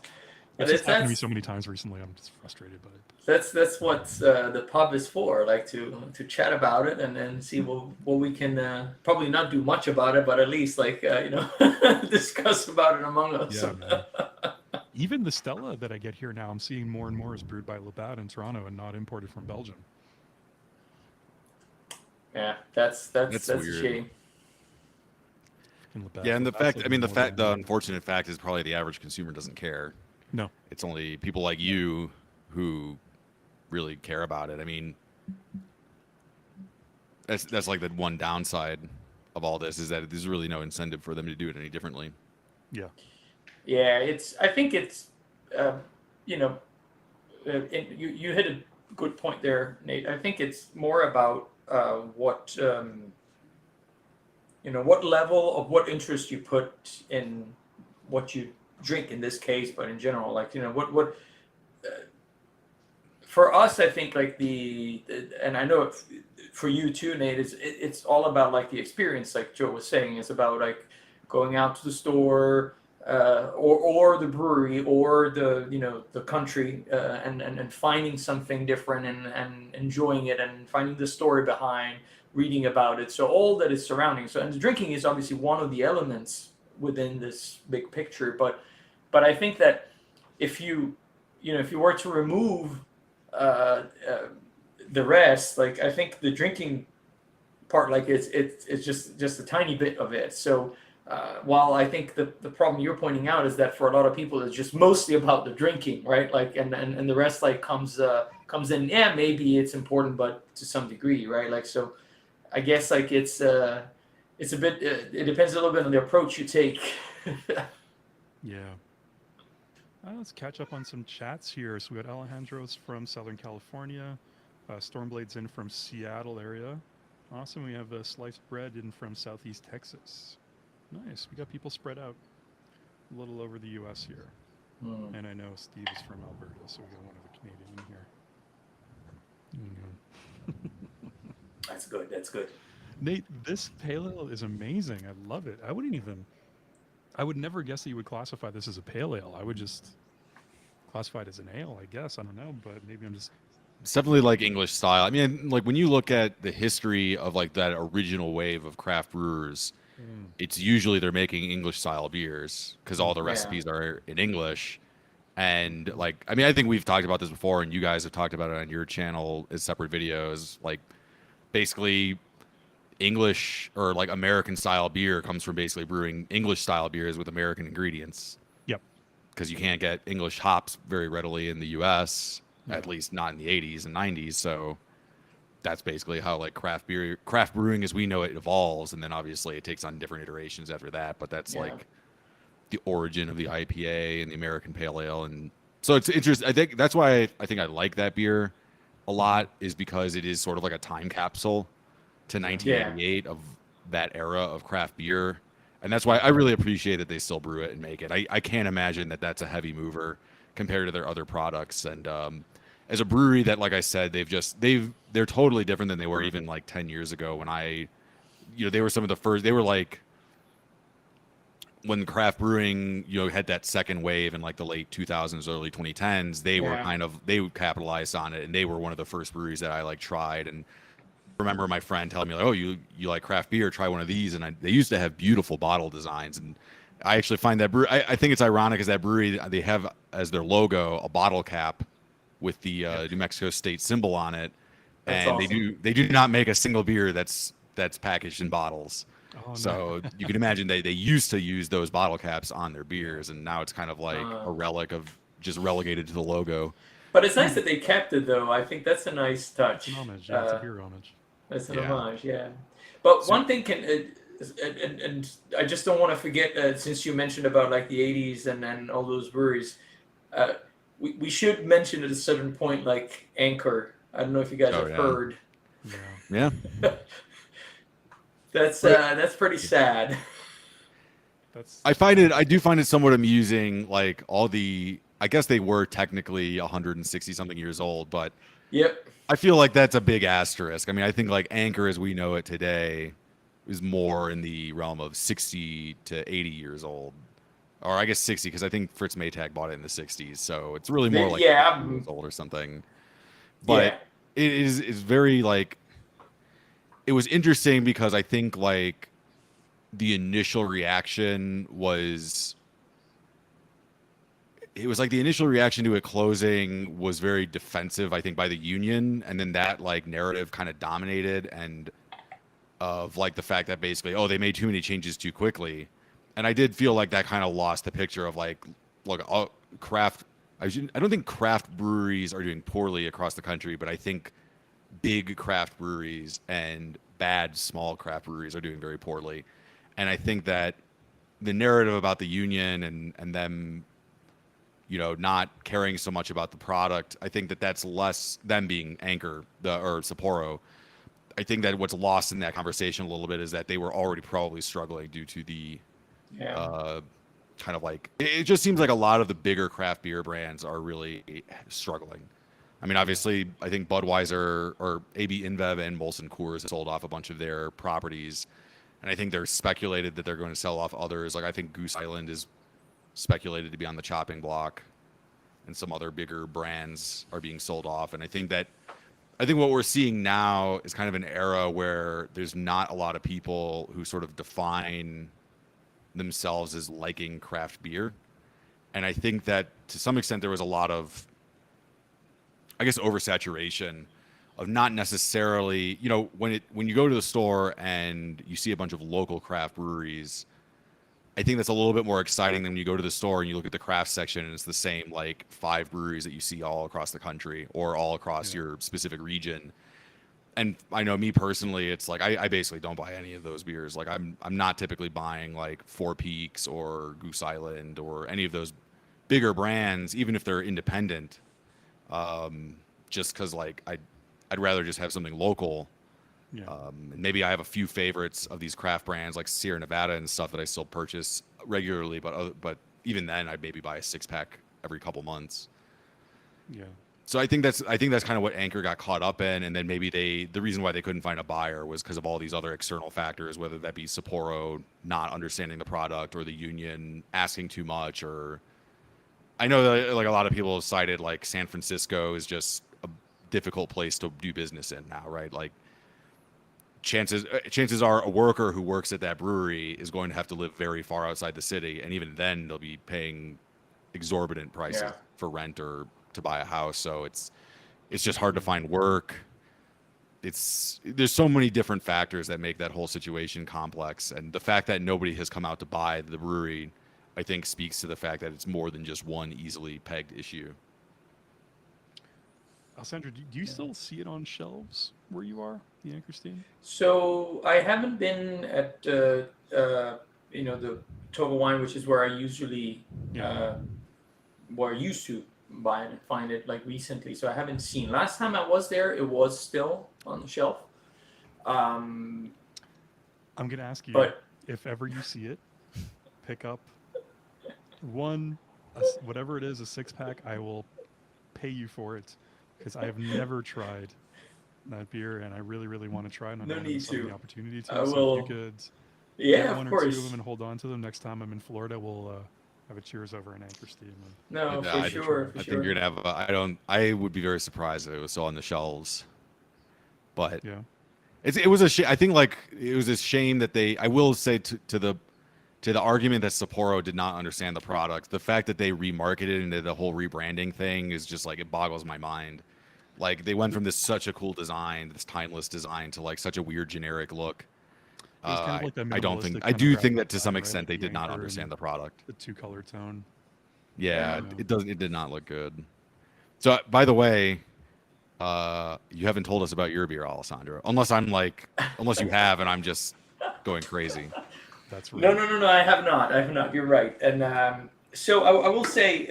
It's just happened to me so many times recently. I'm just frustrated by it. That's what the pub is for, like to chat about it and then see what we can probably not do much about it, but at least like you know, discuss about it among us. Yeah, man. Even the Stella that I get here now, I'm seeing more and more is brewed by Labatt in Toronto and not imported from Belgium. Yeah, that's a weird. shame. In Labatt, Yeah, and the Labatt's fact, like I mean, more than- the unfortunate fact is probably the average consumer doesn't care. No. It's only people like you who really care about it. I mean, that's like the one downside of all this, is that there's really no incentive for them to do it any differently. Yeah. Yeah, I think it's, you know, you hit a good point there, Nate. I think it's more about what, you know, what level of what interest you put in what you drink in this case, but in general, like, you know, what for us, I think like and I know for you too, Nate, it's all about like the experience, like Joe was saying. It's about like going out to the store, or the brewery, or the, you know, the country, and finding something different and enjoying it, and finding the story behind, reading about it. So all that is surrounding. So, and the drinking is obviously one of the elements within this big picture. But I think that if you were to remove the rest, like I think the drinking part, like it's just a tiny bit of it. So while I think the problem you're pointing out is that for a lot of people it's just mostly about the drinking, right? Like and the rest like comes in. Yeah, maybe it's important, but to some degree, right? Like, so I guess like it's a bit. It depends a little bit on the approach you take. Yeah. Let's catch up on some chats here. So we got Alejandro's from Southern California, Stormblade's in from Seattle area. Awesome. We have Sliced Bread in from Southeast Texas. Nice. We got people spread out a little over the U.S. here. And I know Steve is from Alberta, so we got one other Canadian in here. That's good. That's good. Nate, this pale ale is amazing. I love it. I would never guess that you would classify this as a pale ale. I would just classify it as an ale, I guess. I don't know, but maybe I'm just... It's definitely like English style. I mean, like when you look at the history of like that original wave of craft brewers, it's usually they're making English style beers because all the recipes are in English. And like, I mean, I think we've talked about this before, and you guys have talked about it on your channel as separate videos. Like, basically, English or like American style beer comes from basically brewing English style beers with American ingredients. Yep. Because you can't get English hops very readily in the U.S., at least not in the 80s and 90s. So that's basically how like craft brewing as we know it evolves, and then obviously it takes on different iterations after that. But that's like the origin of the IPA and the American Pale Ale, and so it's interesting. I think that's why I think I like that beer a lot, is because it is sort of like a time capsule to 1998 of that era of craft beer, and that's why I really appreciate that they still brew it and make it. I can't imagine that that's a heavy mover compared to their other products, and as a brewery that, like I said, they're totally different than they were even like 10 years ago when they were some of the first. They were like when craft brewing, had that second wave in like the late 2000s, early 2010s. They were they capitalized on it, and they were one of the first breweries that I like tried and remember my friend telling me like, "Oh, you like craft beer? Try one of these." And they used to have beautiful bottle designs, and I actually find that I think it's ironic is that brewery they have as their logo a bottle cap with the New Mexico State symbol on it, That's and awesome. they do not make a single beer that's packaged in bottles. Oh, no. So you can imagine they used to use those bottle caps on their beers, and now it's kind of like a relic of just relegated to the logo. But it's nice that they kept it, though. I think that's a nice touch. It's an homage. Yeah, it's a beer homage. That's an Yeah. homage, yeah. But one thing and I just don't want to forget, since you mentioned about like the 80s and all those breweries, we should mention at a certain point like Anchor. I don't know if you guys Oh, have yeah. heard. Yeah. Yeah, That's pretty sad. That's I do find it somewhat amusing. Like I guess they were technically 160 something years old, but Yep. I feel like that's a big asterisk. I mean, I think like Anchor as we know it today is more in the realm of 60 to 80 years old. Or I guess 60, because I think Fritz Maytag bought it in the 60s. So it's really more like Yeah. 50 years old or something. But it's very like, it was interesting because I think like the initial reaction was, it was like the initial reaction to it closing was very defensive, I think, by the union. And then that like narrative kind of dominated, and of like the fact that basically, oh, they made too many changes too quickly. And I did feel like that kind of lost the picture of like, look, craft. I don't think craft breweries are doing poorly across the country, but I think big craft breweries and bad small craft breweries are doing very poorly. And I think that the narrative about the union and them, you know, not caring so much about the product, I think that that's less them being Anchor or Sapporo. I think that what's lost in that conversation a little bit is that they were already probably struggling due to the kind of like, it just seems like a lot of the bigger craft beer brands are really struggling. I mean, obviously, I think Budweiser or AB InBev and Molson Coors have sold off a bunch of their properties, and I think they're speculated that they're going to sell off others. Like I think Goose Island is speculated to be on the chopping block, and some other bigger brands are being sold off. And I think what we're seeing now is kind of an era where there's not a lot of people who sort of define themselves as liking craft beer. And I think that to some extent there was a lot of, I guess, oversaturation of not necessarily, you know, when you go to the store and you see a bunch of local craft breweries, I think that's a little bit more exciting than when you go to the store and you look at the craft section and it's the same like 5 breweries that you see all across the country or all across your specific region. And I know me personally, it's like I basically don't buy any of those beers. Like I'm not typically buying like Four Peaks or Goose Island or any of those bigger brands, even if they're independent. Just because like I'd rather just have something local. yeah. Maybe I have a few favorites of these craft brands like Sierra Nevada and stuff that I still purchase regularly, but even then I'd maybe buy a 6-pack every couple months. Yeah. So I think that's kind of what Anchor got caught up in, and then maybe the reason why they couldn't find a buyer was because of all these other external factors, whether that be Sapporo not understanding the product or the union asking too much, or I know that like a lot of people have cited like San Francisco is just a difficult place to do business in now, right? Like chances are a worker who works at that brewery is going to have to live very far outside the city, and even then they'll be paying exorbitant prices for rent or to buy a house. So it's just hard to find work. There's so many different factors that make that whole situation complex, and the fact that nobody has come out to buy the brewery, I think, speaks to the fact that it's more than just one easily pegged issue. Alessandra, do you still see it on shelves where you are, the Anchor Steam? So I haven't been at the Total Wine, which is where I usually where I used to buy it and find it like recently. So I haven't seen. Last time I was there, it was still on the shelf. I'm gonna ask you, But if ever you see it, pick up whatever it is, a 6-pack. I will pay you for it because I have never tried that beer, and I really, really want to try. And I No don't need miss out on to. the opportunity to. I So will- if you could yeah, get of one or two of course. them and hold on to them next time I'm in Florida, we'll have a cheers over an Anchor Steam. No, Yeah, for I sure. think you're gonna have. I would be very surprised if it was still on the shelves. But Yeah. It was a shame. I think like it was a shame that they. I will say to the argument that Sapporo did not understand the product. The fact that they remarketed into the whole rebranding thing is just like it boggles my mind. Like they went from this such a cool design, this timeless design, to like such a weird generic look. It was kind of like that I don't minimalistic think. I kind of do graphic think that to some design, right? extent they The did not anchor understand and the product. the 2-color tone. Yeah, Yeah. it doesn't. It did not look good. So, by the way, you haven't told us about your beer, Alessandro. Unless you have, and I'm just going crazy. That's right. No. I have not. You're right. And so I will say,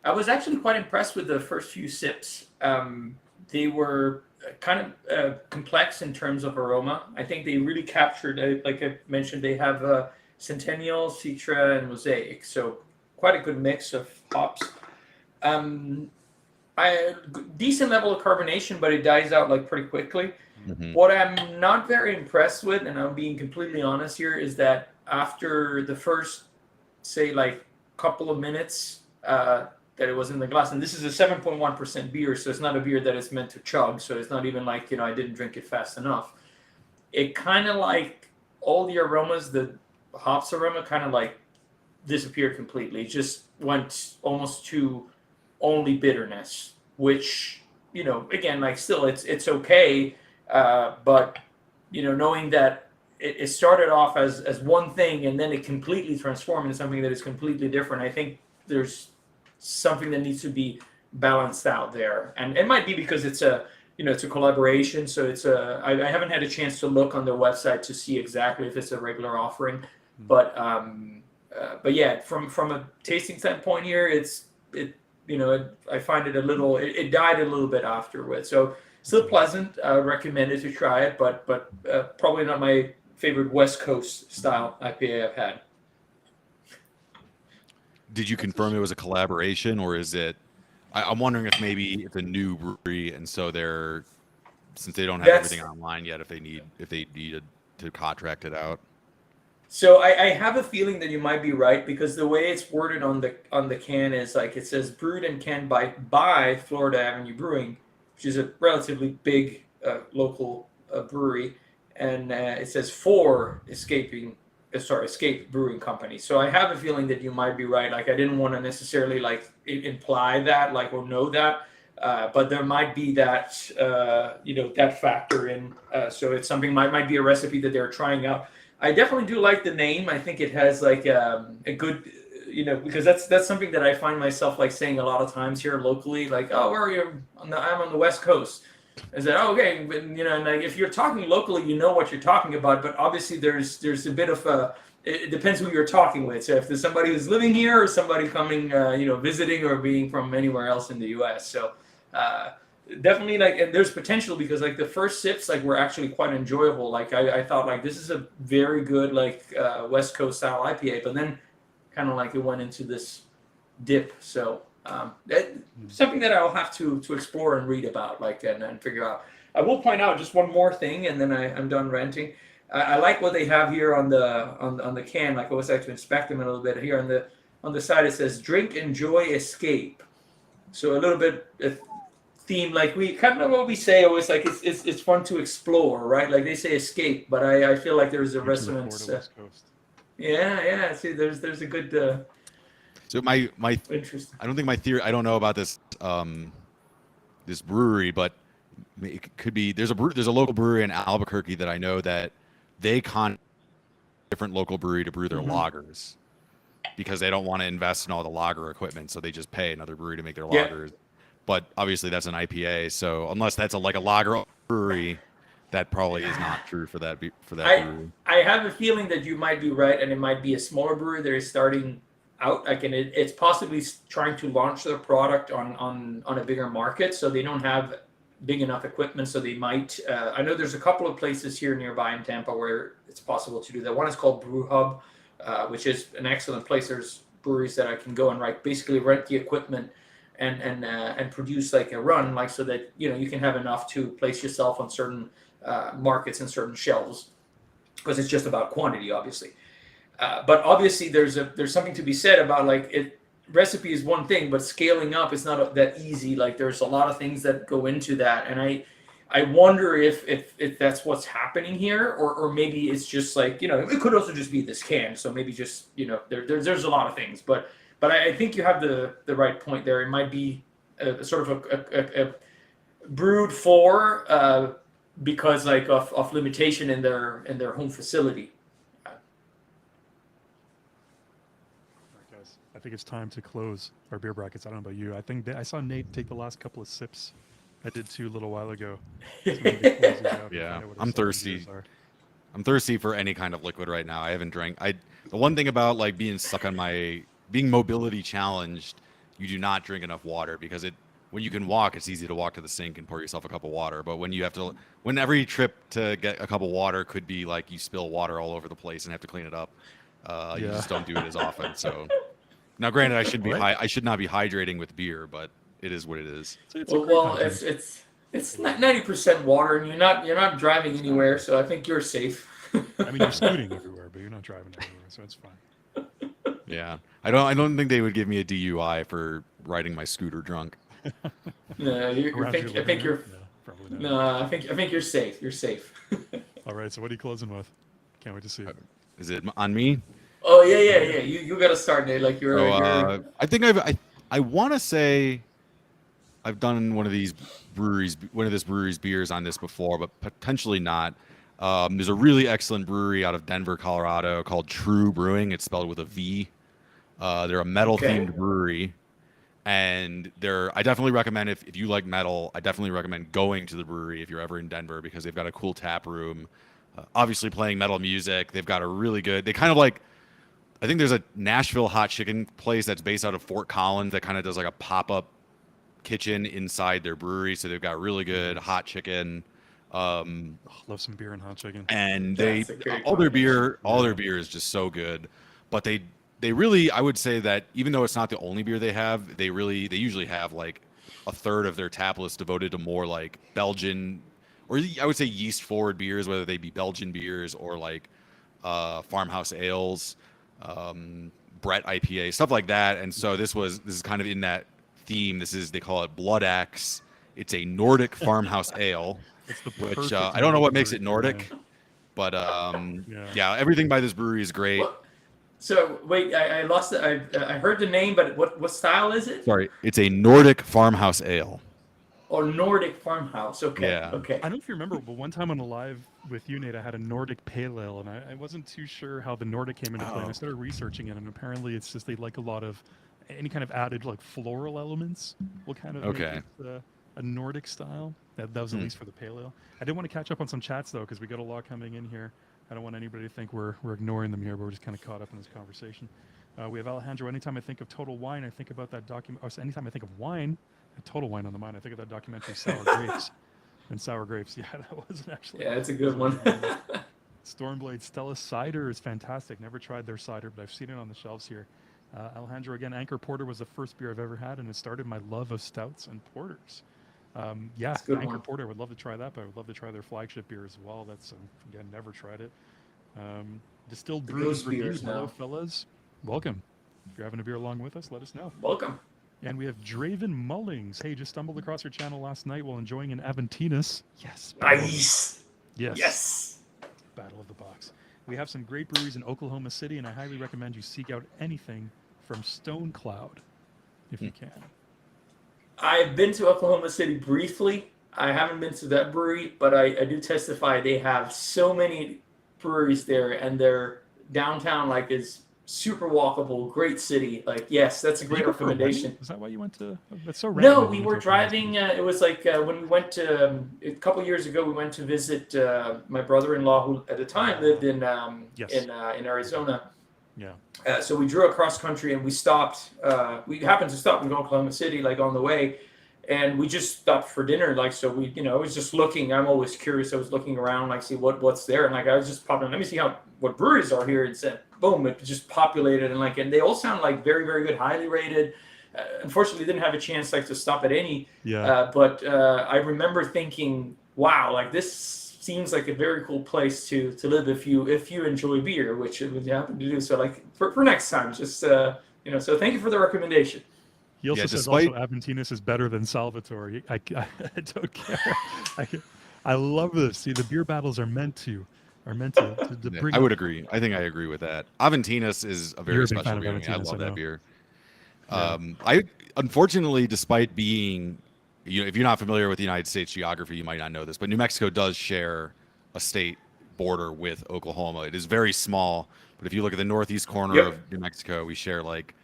I was actually quite impressed with the first few sips. They were kind of complex in terms of aroma. I think they really captured, like I mentioned, they have Centennial, Citra, and Mosaic. So quite a good mix of hops. Decent level of carbonation, but it dies out like pretty quickly. Mhm. What I'm not very impressed with, and I'm being completely honest here, is that after the first, say, like couple of minutes that it was in the glass, and this is a 7.1% beer, so it's not a beer that is meant to chug, so it's not even like, I didn't drink it fast enough. It kind of like all the aromas, the hops aroma kind of like disappeared completely. It just went almost to only bitterness, which, again, like still it's okay. But knowing that it started off as one thing and then it completely transformed into something that is completely different, I think there's something that needs to be balanced out there. And it might be because it's a collaboration, so I haven't had a chance to look on their website to see exactly if it's a regular offering, but yeah, from a tasting standpoint here, I find it a little, it died a little bit afterwards. So still pleasant. I would recommend it to try it, but probably not my favorite West Coast style IPA I've had. Did you confirm it was a collaboration, or is it? I'm wondering if maybe it's a new brewery, and so since they don't have everything online yet, if they needed to contract it out. So I have a feeling that you might be right, because the way it's worded on the can is like it says brewed and canned by Florida Avenue Brewing, which is a relatively big local brewery, and it says for Escape Brewing Company. So I have a feeling that you might be right. Like I didn't want to necessarily like imply that, like, or know that, but there might be that that factor in. So it's something might be a recipe that they're trying out. I definitely do like the name. I think it has like a good, because that's something that I find myself like saying a lot of times here locally. Like, oh, where are you? I'm on the West Coast. I said, oh, okay, but, and like if you're talking locally, you know what you're talking about. But obviously, there's a bit of it depends who you're talking with. So if there's somebody who's living here or somebody coming, visiting or being from anywhere else in the U.S. So definitely, like, and there's potential, because like the first sips like were actually quite enjoyable. Like I thought like this is a very good like West Coast style IPA, but then kind of like it went into this dip. So something that I'll have to explore and read about, like, and figure out. I will point out just one more thing, and then I'm done ranting. I like what they have here on the can. Like I always like to inspect them a little bit. Here on the side it says "Drink, Enjoy, Escape." So a little bit theme, like we kind of what we say always, like it's fun to explore, right? Like they say escape, but I feel like there's a resonance. West Coast. Yeah. See, there's a good. So my Interesting. I don't think my theory. I don't know about this this brewery, but it could be. There's a local brewery in Albuquerque that I know that they different local brewery to brew their lagers, because they don't want to invest in all the lager equipment, so they just pay another brewery to make their lagers. But obviously that's an IPA, so unless that's like a lager brewery, that probably is not true for that brewery. I have a feeling that you might be right, and it might be a smaller brewery that is starting out, like, and it's possibly trying to launch their product on a bigger market, so they don't have big enough equipment. So they might. I know there's a couple of places here nearby in Tampa where it's possible to do that. One is called Brew Hub, which is an excellent place. There's breweries that I can go and basically rent the equipment and produce like a run, like, so that you can have enough to place yourself on certain markets and certain shelves, because it's just about quantity, obviously. But obviously there's something to be said about like recipe is one thing, but scaling up is not that easy. Like there's a lot of things that go into that, and I wonder if that's what's happening here, or maybe it's just like, it could also just be this can. So maybe just, there's a lot of things, but I think you have the right point there. It might be a sort of a brewed for because like of limitation in their home facility. All right, guys. I think it's time to close our beer brackets. I don't know about you. I think I saw Nate take the last couple of sips. I did too a little while ago. So maybe close these out and Yeah, find out what our I'm second thirsty. beers are. I'm thirsty for any kind of liquid right now. I haven't drank. The one thing about like being stuck on being mobility challenged, you do not drink enough water because when you can walk, it's easy to walk to the sink and pour yourself a cup of water. But when every trip to get a cup of water could be like you spill water all over the place and have to clean it up, you Yeah. just don't do it as often. So now, granted, I should not be hydrating with beer, but it is what it is. So it's a great Well, hydrate. it's 90% water, and you're not driving anywhere, so I think you're safe. I mean, you're scooting everywhere, but you're not driving everywhere, so it's fine. Yeah, I don't think they would give me a DUI for riding my scooter drunk. No, Around your I think living you're. room? No, probably not. No, I think you're safe. You're safe. All right, so what are you closing with? Can't wait to see it. Is it on me? Oh yeah. You got to start, Nate. Like you're. So, you're I think I want to say I've done one of this brewery's beers on this before, but potentially not. There's a really excellent brewery out of Denver, Colorado called True Brewing. It's spelled with a V. They're a metal themed brewery, and I definitely recommend if you like metal, I definitely recommend going to the brewery if you're ever in Denver because they've got a cool tap room. Obviously playing metal music. They've got they kind of like, I think there's a Nashville hot chicken place that's based out of Fort Collins that kind of does like a pop-up kitchen inside their brewery. So they've got really good hot chicken. Oh, love some beer and hot chicken. And That's a great all their beer is just so good. But they really, I would say that even though it's not the only beer they have, they usually have like a third of their tap list devoted to more like Belgian, or I would say yeast forward beers, whether they be Belgian beers or like farmhouse ales, Brett IPA, stuff like that. And so this is kind of in that theme. They call it Blood Axe. It's a Nordic farmhouse ale, It's the which perfect I don't know what makes brewery it for Nordic, wine. but Yeah. yeah, everything by this brewery is great. So wait, I lost it. I heard the name, but what style is it? Sorry, it's a Nordic farmhouse ale. Or Nordic farmhouse? Okay. Yeah. Okay. I don't know if you remember, but one time on a live with you, Nate, I had a Nordic pale ale, and I wasn't too sure how the Nordic came into play. And I started researching it, and apparently it's just they like a lot of any kind of added like floral elements will kind of Okay. make it a Nordic style. That was at least for the pale ale. I did want to catch up on some chats though, because we got a lot coming in here. I don't want anybody to think we're ignoring them here, but we're just kind of caught up in this conversation. We have Alejandro. Anytime I think of Total Wine, I think about that document. Or anytime I think of wine, Total Wine on the mind, I think of that documentary Sour Grapes. And Sour Grapes, yeah, that wasn't actually. Yeah, it's a good one. Stormblade Stella cider is fantastic. Never tried their cider, but I've seen it on the shelves here. Alejandro, again, Anchor Porter was the first beer I've ever had, and it started my love of stouts and porters. Yeah, That's a good Anchor one. Porter, I would love to try that, but I would love to try their flagship beer as well. That's, again, never tried it. Distilled The Brews Ghost Review. beers Hello, now. fellas. Welcome. If you're having a beer along with us, let us know. Welcome. And we have Draven Mullings. Hey, just stumbled across your channel last night while enjoying an Aventinus. Yes. Nice. Yes. Yes. Battle of the Box. We have some great breweries in Oklahoma City, and I highly recommend you seek out anything from Stone Cloud if you can. I've been to Oklahoma City briefly. I haven't been to that brewery, but I do testify they have so many breweries there, and their downtown like is super walkable, great city. Like, yes, that's a Did great you go for a wedding? recommendation. Is that why you went to? That's so random. No, that we you were went to Oklahoma City. driving. It was like when we went to a couple years ago. We went to visit my brother-in-law, who at the time lived in Yes. in Arizona. Yeah. So we drew across country and we stopped. We happened to stop in Oklahoma City, like on the way, and we just stopped for dinner. Like, so we, I was just looking. I'm always curious. I was looking around, like, see what's there, and like I was just popping. Let me see what breweries are here. And said, boom, it just populated, and they all sound like very, very good, highly rated. Unfortunately, didn't have a chance like to stop at any. Yeah. But I remember thinking, wow, like this seems like a very cool place to live if you enjoy beer, which it would happen to do. So like for next time, just so thank you for the recommendation. He also Yeah, says despite- also Aventinus is better than Salvatore. I don't care. I love this. See, the beer battles are meant to Yeah, bring. I would agree. I think I agree with that. Aventinus is a You're very a big special fan of beer to me. I Aventinus, love I that know. beer. Yeah. I unfortunately, despite being, if you're not familiar with the United States geography, you might not know this, but New Mexico does share a state border with Oklahoma. It is very small, but if you look at the northeast corner Yep. of New Mexico, we share like.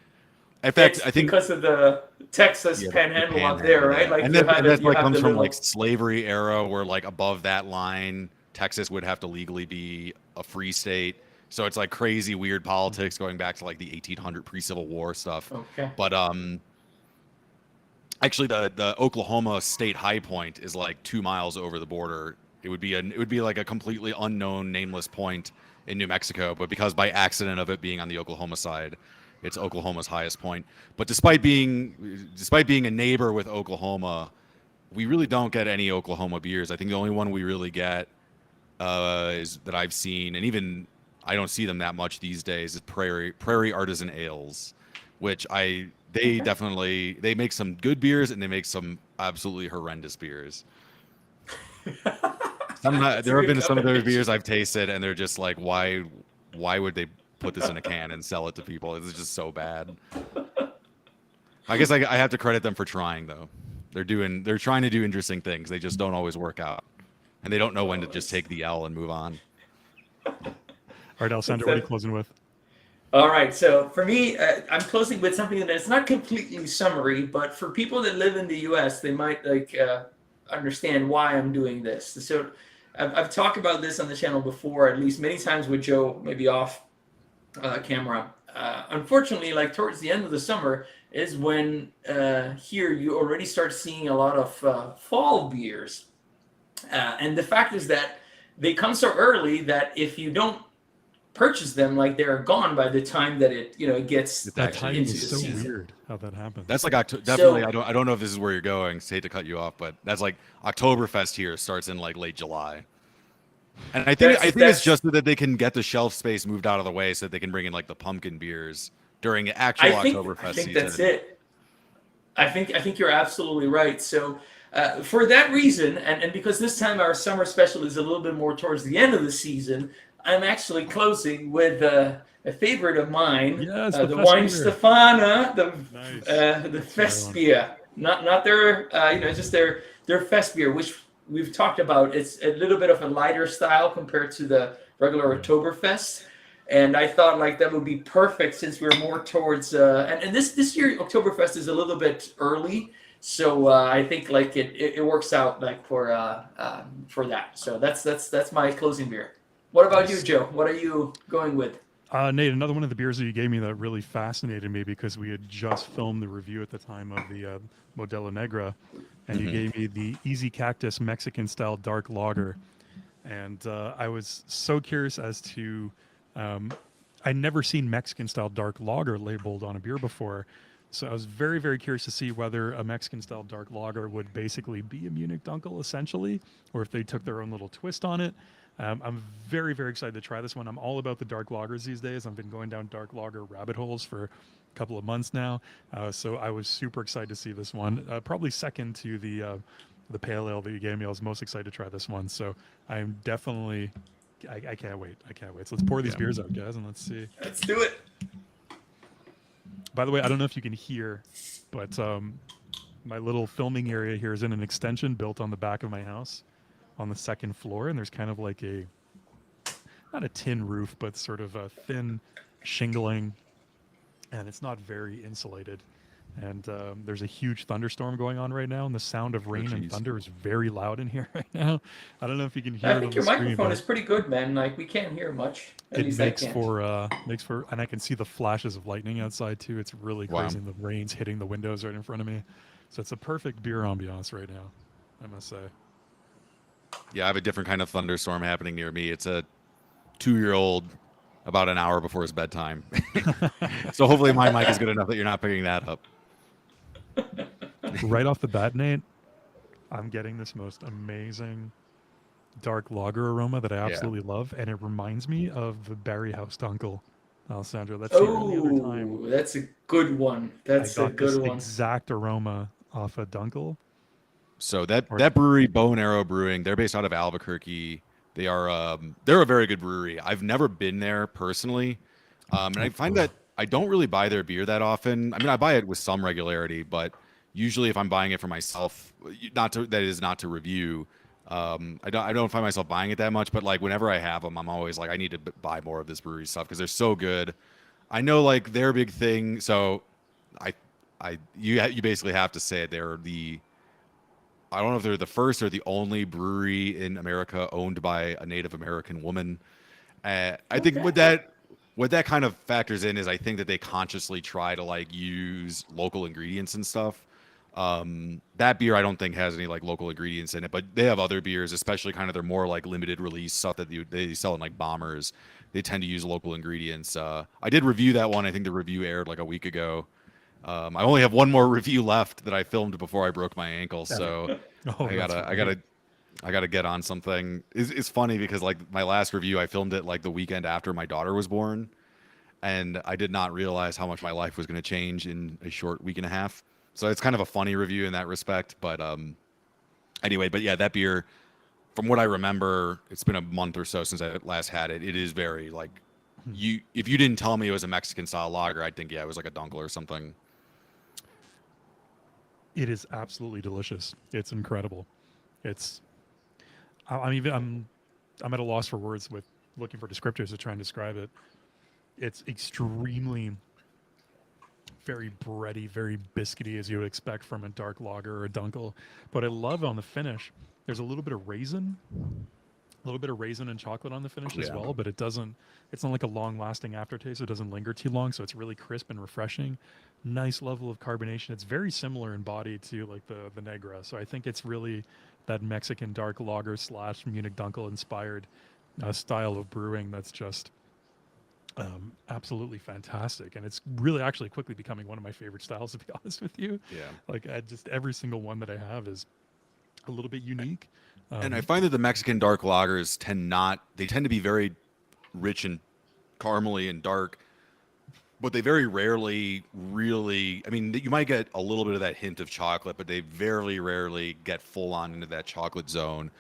In fact, It's I think because of the Texas yeah, the panhandle up there, right? yeah. Like and you that, have that you like have comes the from little, like slavery era, where like above that line, Texas would have to legally be a free state. So it's like crazy, weird politics going back to like the 1800 pre-Civil War stuff. Okay. But actually, the Oklahoma state high point is like 2 miles over the border. It would be like a completely unknown, nameless point in New Mexico, but because by accident of it being on the Oklahoma side, it's Oklahoma's highest point. But despite being a neighbor with Oklahoma, we really don't get any Oklahoma beers. I think the only one we really get is that I've seen, and even I don't see them that much these days, is Prairie Artisan Ales, which they definitely make some good beers and they make some absolutely horrendous beers. There have been some of their beers I've tasted, and they're just like, why would they put this in a can and sell it to people? It's just so bad. I guess I have to credit them for trying, though. They're trying to do interesting things. They just don't always work out, and they don't know when to just take the L and move on. All right, Alessandro, what are you closing with? All right, so for me, I'm closing with something that's not completely summary, but for people that live in the U.S., they might understand why I'm doing this. So I've talked about this on the channel before, at least many times with Joe, maybe off camera. Unfortunately, like towards the end of the summer is when here you already start seeing a lot of fall beers. And the fact is that they come so early that if you don't purchase them, like they're gone by the time that it gets That timing into the is so season. weird how that happens. That's like definitely. I don't know if this is where you're going. Hate to cut you off, but that's like Oktoberfest here starts in like late July, and I think it's just so that they can get the shelf space moved out of the way so that they can bring in like the pumpkin beers during the actual Oktoberfest I think season. that's it. I think you're absolutely right. So for that reason, and because this time our summer special is a little bit more towards the end of the season, I'm actually closing with a favorite of mine, Yes, the the Wine Festbier. Stefana, Nice. the Festbier, not their just their Festbier, which we've talked about. It's a little bit of a lighter style compared to the regular Oktoberfest, and I thought like that would be perfect since we're more towards and this year Oktoberfest is a little bit early. So I think like it works out like for that. So that's my closing beer. What about you, Joe? What are you going with? Nate, another one of the beers that you gave me that really fascinated me because we had just filmed the review at the time of the Modelo Negra, and you gave me the Easy Cactus Mexican style dark lager, and I was so curious as to I'd never seen Mexican style dark lager labeled on a beer before. So I was very, very curious to see whether a Mexican-style dark lager would basically be a Munich Dunkel, essentially, or if they took their own little twist on it. I'm very, very excited to try this one. I'm all about the dark lagers these days. I've been going down dark lager rabbit holes for a couple of months now. So I was super excited to see this one. Probably second to the pale ale that you gave me. I was most excited to try this one. So I'm definitely... I can't wait. I can't wait. So let's pour these beers out, guys, and let's see. Let's do it. By the way, I don't know if you can hear, but my little filming area here is in an extension built on the back of my house on the second floor. And there's kind of like not a tin roof, but sort of a thin shingling. And it's not very insulated. And there's a huge thunderstorm going on right now. And the sound of rain and thunder is very loud in here right now. I don't know if you can hear it I on think the your screen, microphone but is pretty good, man. Like we can't hear much. At it least makes I can't. for and I can see the flashes of lightning outside too. It's really Wow. crazy. And the rain's hitting the windows right in front of me, so it's a perfect beer ambiance right now, I must say. Yeah, I have a different kind of thunderstorm happening near me. It's a 2-year-old about an hour before his bedtime. So hopefully my mic is good enough that you're not picking that up. Right off the bat, Nate, I'm getting this most amazing dark lager aroma that I absolutely love, and it reminds me of the Barry House Dunkel, Alessandro. That's the only other time that's a good one. That's I a got this good one. exact aroma off a Dunkel. So that Or- that brewery, Bow and Arrow Brewing, they're based out of Albuquerque. They're a very good brewery. I've never been there personally, and I find that I don't really buy their beer that often. I mean, I buy it with some regularity, but usually if I'm buying it for myself, not to review. I don't find myself buying it that much, but like whenever I have them, I'm always like I need to buy more of this brewery stuff because they're so good. I know like their big thing. So you basically have to say they're I don't know if they're the first or the only brewery in America owned by a Native American woman. I think what that kind of factors in is I think that they consciously try to like use local ingredients and stuff. That beer I don't think has any like local ingredients in it, but they have other beers, especially kind of their more like limited release stuff that they sell in like bombers. They tend to use local ingredients. I did review that one. I think the review aired like a week ago. I only have one more review left that I filmed before I broke my ankle, so Oh, I that's gotta great. I gotta get on something. It's funny because like my last review, I filmed it like the weekend after my daughter was born, and I did not realize how much my life was going to change in a short week and a half. So it's kind of a funny review in that respect. But anyway, but yeah, that beer, from what I remember, it's been a month or so since I last had it. It is very like if you didn't tell me it was a Mexican style lager, I'd think yeah, it was like a Dunkel or something. It is absolutely delicious. It's incredible. It's I'm at a loss for words with looking for descriptors to try and describe it. It's extremely very bready, very biscuity as you would expect from a dark lager or a Dunkel. But I love on the finish, there's a little bit of raisin, and chocolate on the finish as Yeah. well, but it's not like a long lasting aftertaste. It doesn't linger too long. So it's really crisp and refreshing. Nice level of carbonation. It's very similar in body to like the Negra. So I think it's really that Mexican dark lager / Munich Dunkel inspired style of brewing that's just absolutely fantastic. And it's really actually quickly becoming one of my favorite styles, to be honest with you. Yeah. Like just every single one that I have is a little bit unique. And I find that the Mexican dark lagers tend to be very rich and caramely and dark, but they very rarely really, I mean, you might get a little bit of that hint of chocolate, but they very rarely get full on into that chocolate zone.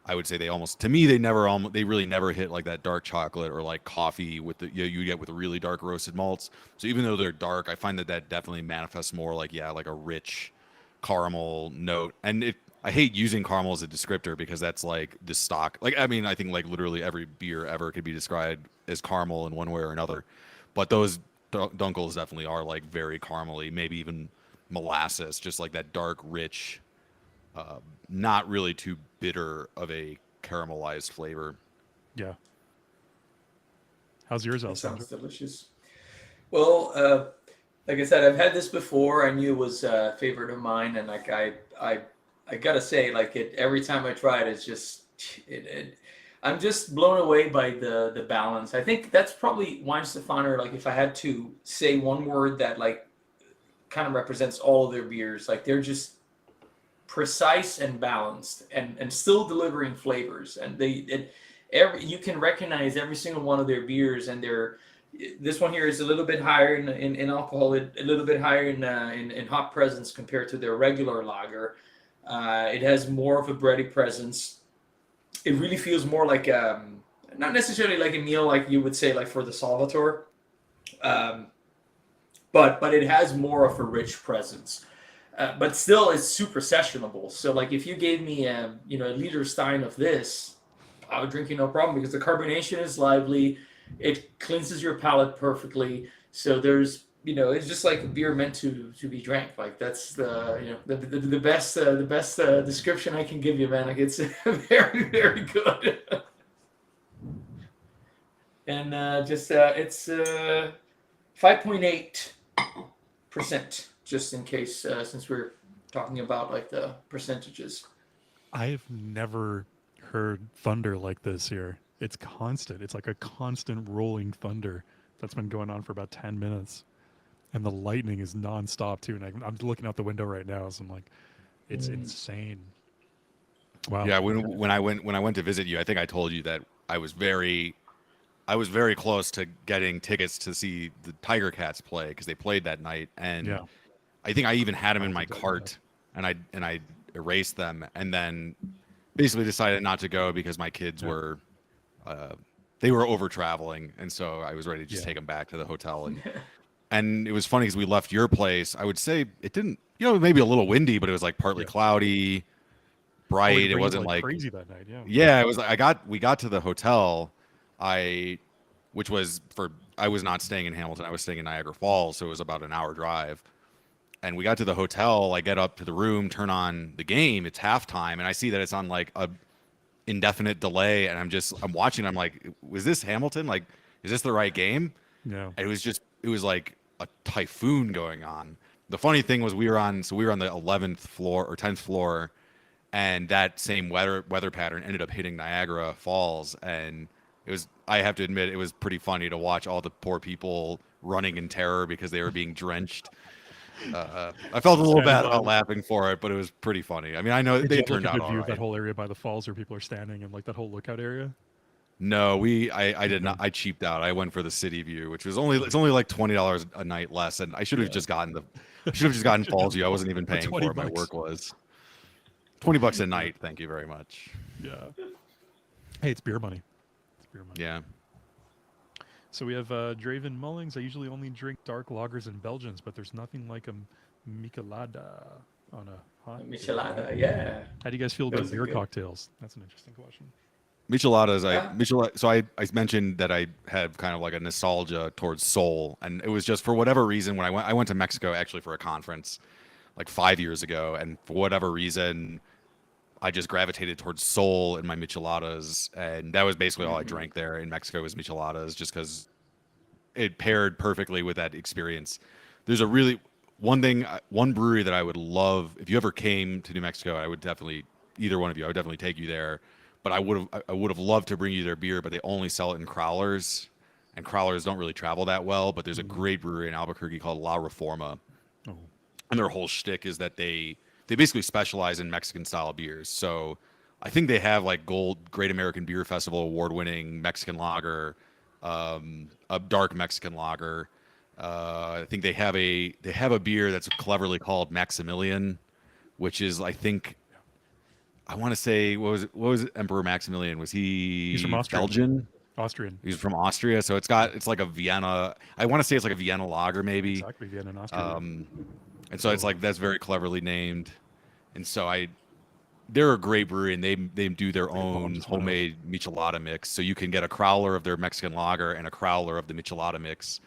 I would say they really never hit like that dark chocolate or like coffee with you get with the really dark roasted malts. So even though they're dark, I find that definitely manifests more like like a rich caramel note. And I hate using caramel as a descriptor because that's like the stock. Like, I mean, I think like literally every beer ever could be described as caramel in one way or another. But those Dunkels definitely are like very caramely, maybe even molasses, just like that dark, rich, not really too bitter of a caramelized flavor. Yeah. How's yours, It Alessandro? sounds delicious. Well, like I said, I've had this before. I knew it was a favorite of mine, and like I gotta say, like every time I try it, it's just I'm just blown away by the balance. I think that's probably Weihenstephaner. Like if I had to say one word that like kind of represents all of their beers, like they're just precise and balanced, and still delivering flavors. And you can recognize every single one of their beers, and this one here is a little bit higher in alcohol, a little bit higher in hop presence compared to their regular lager. It has more of a bready presence. It really feels more like not necessarily like a meal like you would say like for the Salvatore, but it has more of a rich presence. But still, it's super sessionable. So like if you gave me a liter stein of this, I would drink it no problem because the carbonation is lively. It cleanses your palate perfectly. So there's it's just like a beer meant to be drank. Like that's the best description I can give you, man. Like it's very, very good. And it's 5.8%, just in case, since we're talking about like the percentages. I've never heard thunder like this here. It's constant. It's like a constant rolling thunder that's been going on for about 10 minutes. And the lightning is nonstop too. And I'm looking out the window right now, so I'm like, it's insane. Wow. Yeah, when I went to visit you, I think I told you that I was very I was very close to getting tickets to see the Tiger Cats play because they played that night, and Yeah. I think I even had them in I my think that- cart, and I erased them, and then basically decided not to go because my kids Yeah. were they were over traveling, and so I was ready to just Yeah. take them back to the hotel. And it was funny because we left your place. I would say it didn't, maybe a little windy, but it was like partly Yeah. cloudy, bright. Oh, It rained wasn't like crazy that night. Yeah. yeah, it was. We got to the hotel, which was I was not staying in Hamilton. I was staying in Niagara Falls, so it was about an hour drive. And we got to the hotel. I get up to the room, turn on the game. It's halftime, and I see that it's on like a indefinite delay. And I'm watching. I'm like, was this Hamilton? Like, is this the right game? Yeah. And it was like a typhoon going on. The funny thing was we were on the 11th floor or 10th floor, and that same weather pattern ended up hitting Niagara Falls, and I have to admit, it was pretty funny to watch all the poor people running in terror because they were being drenched. I felt a little bad about laughing for it, but it was pretty funny. I mean, I know Did they you have, turned like, a out good all view of right. that whole area by the falls where people are standing and like that whole lookout area? No, I did not. I cheaped out. I went for the city view, which was it's only like $20 a night less, and I should have just gotten Falls View. I wasn't even paying for it. My work was $20 a night. Thank you very much. Yeah. Hey, it's beer money. It's beer money. Yeah. So we have Draven Mullings. I usually only drink dark lagers and Belgians, but there's nothing like a Michelada on a hot. Michelada, yeah. How do you guys feel about Those are beer good. cocktails? That's an interesting question. Micheladas, Yeah. So I mentioned that I have kind of like a nostalgia towards Sol, and it was just for whatever reason when I went to Mexico actually for a conference like 5 years ago, and for whatever reason I just gravitated towards Sol and my micheladas, and that was basically all I drank there in Mexico was micheladas, just because it paired perfectly with that experience. There's one brewery that I would love if you ever came to New Mexico. I would definitely either one of you. I would definitely take you there. But I would have loved to bring you their beer, but they only sell it in crowlers, and crowlers don't really travel that well. But there's a great brewery in Albuquerque called La Reforma, Oh, and their whole shtick is that they basically specialize in Mexican style beers. So I think they have like Great American Beer Festival award winning Mexican lager, a dark Mexican lager. I think they have a beer that's cleverly called Maximilian, which is I want to say what was Emperor Maximilian? Was He's from Austria. Belgian? Austrian. He's from Austria, so it's like a Vienna. I want to say it's like a Vienna lager, maybe. Exactly, Vienna and Austria. And so it's like that's very cleverly named. And so they're a great brewery, and they do their own just went out. homemade michelada mix. So you can get a crowler of their Mexican lager and a crowler of the michelada mix,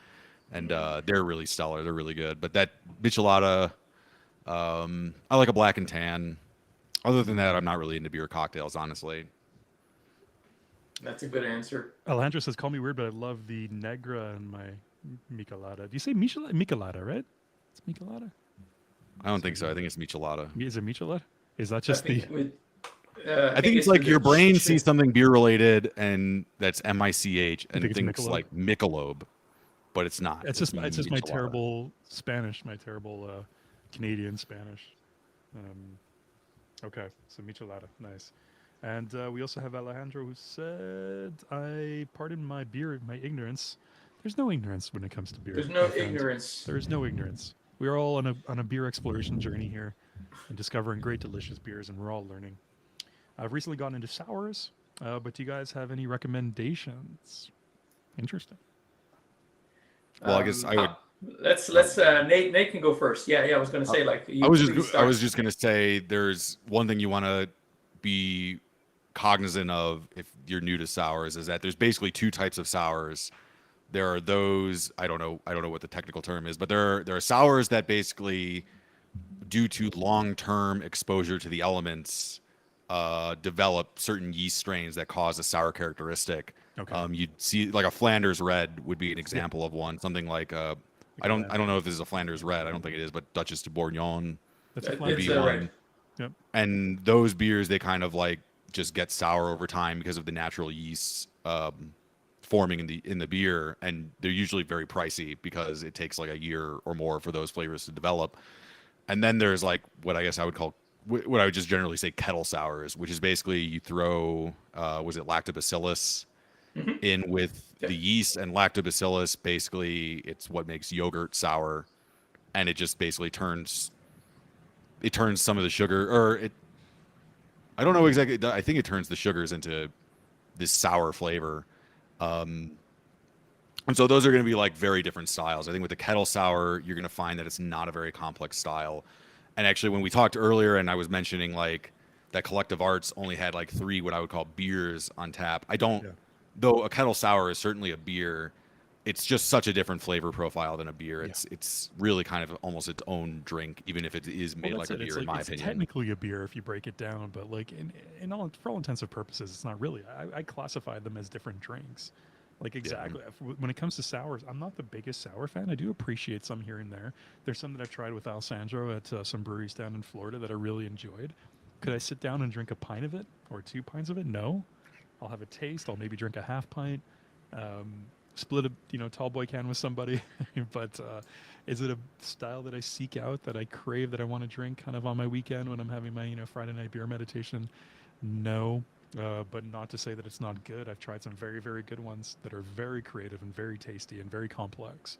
and they're really stellar. They're really good. But that michelada, I like a black and tan. Other than that, I'm not really into beer cocktails, honestly. That's a good answer. Alejandro says, "Call me weird, but I love the Negra in my Michelada." Do you say Michelada, right? It's Michelada. I don't think so. I think it's michelada. Is it Michelada? Is that just the? I think it's like your brain sees something beer related, and that's MICH, and think it's thinks Michelob? like Michelob, but it's not. It's just my michelada. terrible Spanish, my terrible Canadian Spanish. Okay, so Michelada, nice. And we also have Alejandro who said, "I pardon my ignorance. There's no ignorance when it comes to beer. There's no my friend. ignorance. There is no ignorance. We are all on a beer exploration journey here, and discovering great, delicious beers, and we're all learning. I've recently gotten into sours, but do you guys have any recommendations? Interesting. Well, I guess I would. Let's Nate can go first. Yeah, I was gonna say like I was just gonna say there's one thing you want to be cognizant of if you're new to sours is that there's basically two types of sours. There are those I don't know what the technical term is, but there are sours that basically, due to long-term exposure to the elements, develop certain yeast strains that cause a sour characteristic. Okay. You'd see like a Flanders Red would be an example of one. Something like I don't know if this is a Flanders Red. I don't think it is, but Duchess de Bourgogne That's a It's would fine. be a one. red. Yep. And those beers, they kind of like just get sour over time because of the natural yeasts forming in the beer, and they're usually very pricey because it takes like a year or more for those flavors to develop. And then there's like what I guess I would call what I would just generally say kettle sours, which is basically you throw was it lactobacillus in with the yeast and lactobacillus, basically it's what makes yogurt sour, and it just basically turns some of the sugar, or it, I don't know exactly, I think it turns the sugars into this sour flavor. And so those are going to be like very different styles. I think with the kettle sour, you're going to find that it's not a very complex style. And actually, when we talked earlier, and I was mentioning like that Collective Arts only had like 3 what I would call beers on tap. I don't, though a kettle sour is certainly a beer. It's just such a different flavor profile than a beer. It's really kind of almost its own drink, even if it is made like a beer, in my it's opinion. technically a beer if you break it down, but like for all intents and purposes, it's not really. I classify them as different drinks. Like exactly. When it comes to sours, I'm not the biggest sour fan. I do appreciate some here and there. There's some that I've tried with Alessandro at some breweries down in Florida that I really enjoyed. Could I sit down and drink a pint of it or 2 pints of it? No. I'll have a taste. I'll maybe drink a half pint. Split a tall boy can with somebody. But is it a style that I seek out, that I crave, that I want to drink kind of on my weekend when I'm having my Friday night beer meditation? No. But not to say that it's not good. I've tried some very, very good ones that are very creative and very tasty and very complex.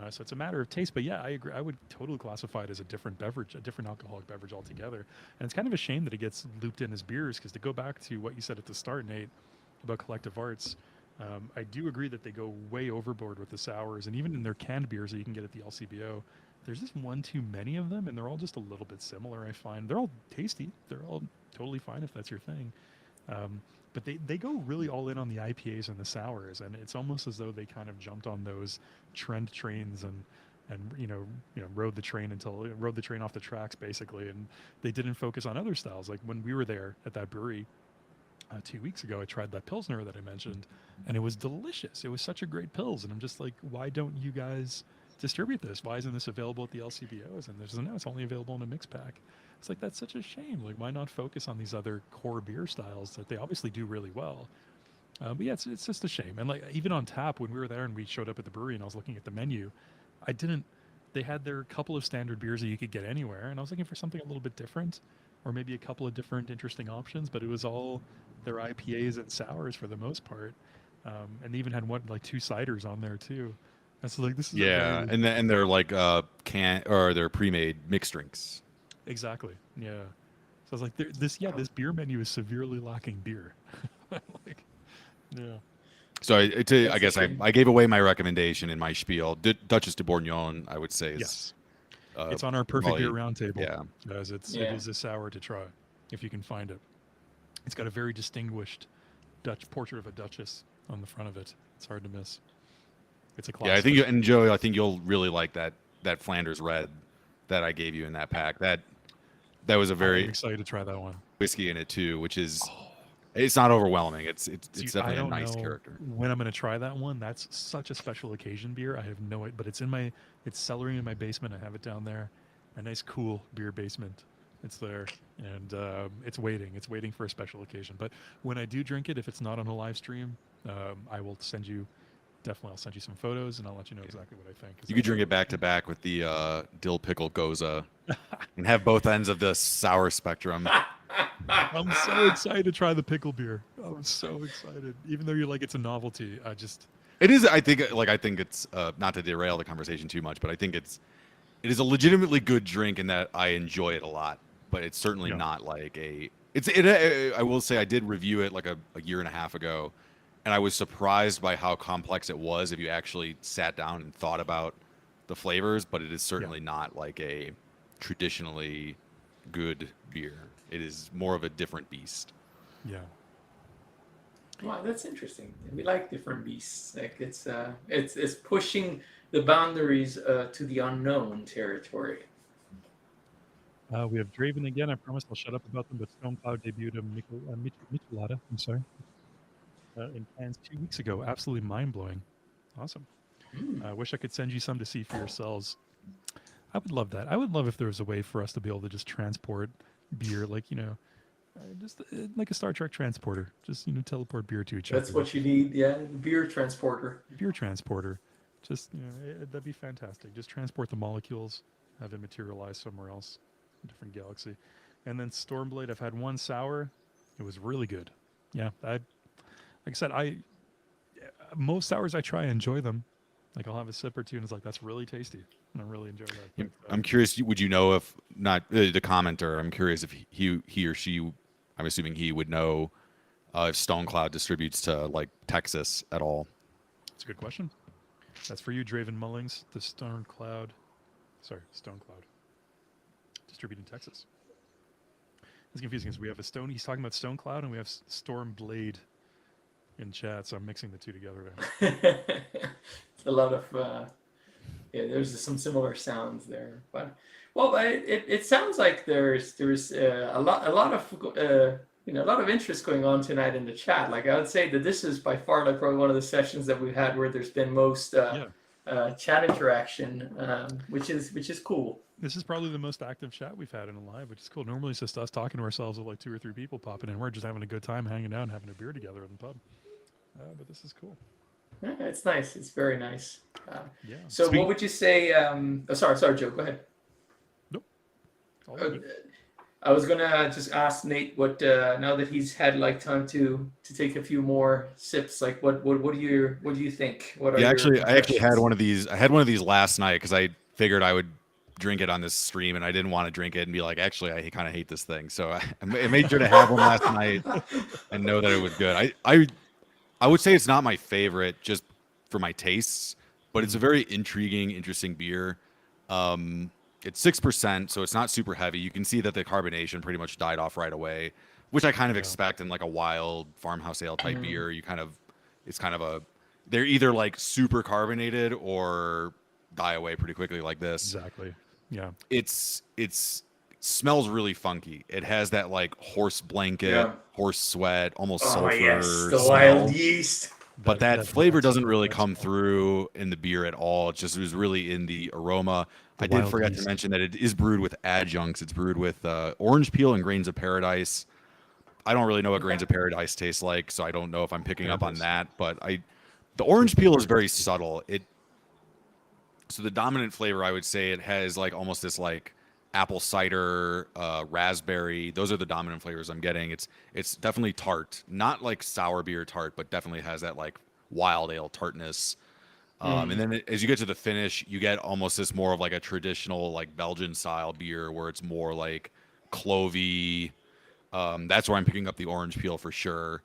So it's a matter of taste. But yeah, I agree. I would totally classify it as a different beverage, a different alcoholic beverage altogether. And it's kind of a shame that it gets looped in as beers, because to go back to what you said at the start, Nate, about Collective Arts, I do agree that they go way overboard with the sours. And even in their canned beers that you can get at the LCBO, there's just one too many of them, and they're all just a little bit similar, I find. They're all tasty. They're all totally fine if that's your thing. But they go really all in on the IPAs and the sours, and it's almost as though they kind of jumped on those trend trains and rode the train off the tracks basically, and they didn't focus on other styles. Like when we were there at that brewery 2 weeks ago, I tried that Pilsner that I mentioned, and it was delicious. It was such a great Pils, and I'm just like, why don't you guys distribute this? Why isn't this available at the LCBOs? And there's no, it's only available in a mix pack. It's like, that's such a shame. Like, why not focus on these other core beer styles that they obviously do really well? But yeah, it's just a shame. And like, even on tap, when we were there and we showed up at the brewery and I was looking at the menu, they had their couple of standard beers that you could get anywhere, and I was looking for something a little bit different, or maybe a couple of different interesting options, but it was all their IPAs and sours for the most part. And they even had 2 ciders on there too. And so like, this is and they're like they're pre-made mixed drinks. Exactly. Yeah. So I was like, this beer menu is severely lacking beer. Like, yeah. So I guess I gave away my recommendation in my spiel. Duchess de Bourgogne, I would say, is yes. It's on our perfect beer roundtable. Yeah. As it is a sour to try if you can find it. It's got a very distinguished Dutch portrait of a duchess on the front of it. It's hard to miss. It's a classic. Yeah, I think and Joey, I think you'll really like that Flanders Red that I gave you in that pack. That was a very I'm excited to try that one. Whiskey in it too, which is it's not overwhelming. It's definitely a nice character. When I'm going to try that one, that's such a special occasion beer. I have no idea, but it's cellaring in my basement. I have it down there, a nice cool beer basement. It's there, and it's waiting for a special occasion. But when I do drink it, if it's not on a live stream, I will send you. Definitely, I'll send you some photos, and I'll let you know exactly what I think. You could drink it back to back with the dill pickle goza, and have both ends of the sour spectrum. I'm so excited to try the pickle beer. I'm so excited, even though you're like, it's a novelty. It is. I think it's not to derail the conversation too much, but I think it is a legitimately good drink in that I enjoy it a lot. But it's certainly not like I will say I did review it like a year and a half ago. And I was surprised by how complex it was if you actually sat down and thought about the flavors, but it is certainly not like a traditionally good beer. It is more of a different beast. Yeah. Wow, that's interesting. We like different beasts. Like it's pushing the boundaries to the unknown territory. We have Draven again. I promised I'll shut up about them, but Stormcloud debuted a Michelada. I'm sorry. In cans 2 weeks ago. Absolutely mind-blowing. Awesome. I wish I could send you some to see for yourselves. I would love that. I would love if there was a way for us to be able to just transport beer, like, just like a Star Trek transporter. Just, teleport beer to each other. That's what you need, yeah. Beer transporter. Beer transporter. Just, that'd be fantastic. Just transport the molecules, have it materialize somewhere else, a different galaxy. And then Stormblade, I've had one sour. It was really good. Yeah, like I said, most sours I try, I enjoy them. Like I'll have a sip or two, and it's like that's really tasty, and I really enjoy that. But, I'm curious. Would you know if not the commenter? I'm curious if he or she. I'm assuming he would know if Stone Cloud distributes to like Texas at all. it's a good question. That's for you, Draven Mullings. The Stone Cloud distributed in Texas. It's confusing because we have he's talking about Stone Cloud, and we have Storm Blade in chat, so I'm mixing the two together there. It's a lot of yeah. There's some similar sounds there, but well, it sounds like there's a lot of a lot of interest going on tonight in the chat. Like I would say that this is by far like probably one of the sessions that we've had where there's been most chat interaction, which is cool. This is probably the most active chat we've had in a live, which is cool. Normally it's just us talking to ourselves with like 2 or 3 people popping in. We're just having a good time hanging out and having a beer together in the pub. But this is cool. Yeah, it's nice. It's very nice. Yeah. So what would you say? Sorry, Joe. Go ahead. Nope. All good. I was gonna just ask Nate what now that he's had like time to take a few more sips. Like, what do you think? What are Yeah, your I actually had impressions? one of these. I had one of these last night because I figured I would drink it on this stream, and I didn't want to drink it and be like, actually, I kind of hate this thing. So I made sure to have one last night and know that it was good. I would say it's not my favorite just for my tastes, but it's a very intriguing, interesting beer. It's 6%, so it's not super heavy. You can see that the carbonation pretty much died off right away, which I kind of expect in like a wild farmhouse ale type beer. It's kind of they're either like super carbonated or die away pretty quickly like this. Exactly. Yeah. It's smells really funky. It has that like horse blanket, horse sweat, almost sulfur. Yes, the smell. wild yeast. But that flavor doesn't really come through in the beer at all. It was really in the aroma. I did forget to mention that it is brewed with adjuncts. It's brewed with orange peel and grains of paradise. I don't really know what grains of paradise tastes like, so I don't know if I'm picking up on that. But the orange peel is very subtle. So the dominant flavor, I would say, it has like almost this like apple cider, raspberry. Those are the dominant flavors I'm getting. It's definitely tart, not like sour beer tart, but definitely has that like wild ale tartness. And then as you get to the finish, you get almost this more of like a traditional like Belgian style beer where it's more like clovey. That's where I'm picking up the orange peel for sure.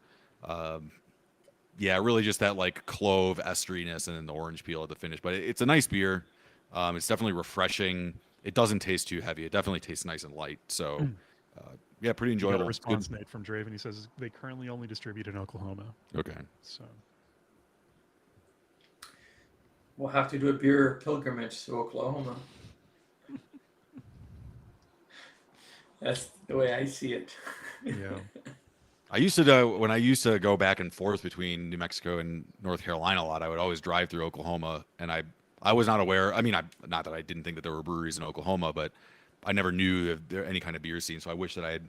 Yeah, really just that like clove esteriness and then the orange peel at the finish. But it's a nice beer. It's definitely refreshing. It doesn't taste too heavy. It definitely tastes nice and light. So, yeah, pretty We got enjoyable. a response, Nate, from Draven. He says they currently only distribute in Oklahoma. Okay. So We'll have to do a beer pilgrimage to Oklahoma. That's the way I see it. yeah. When I used to go back and forth between New Mexico and North Carolina a lot, I would always drive through Oklahoma, and I was not aware. I mean, not that I didn't think that there were breweries in Oklahoma, but I never knew if there any kind of beer scene. So I wish that I had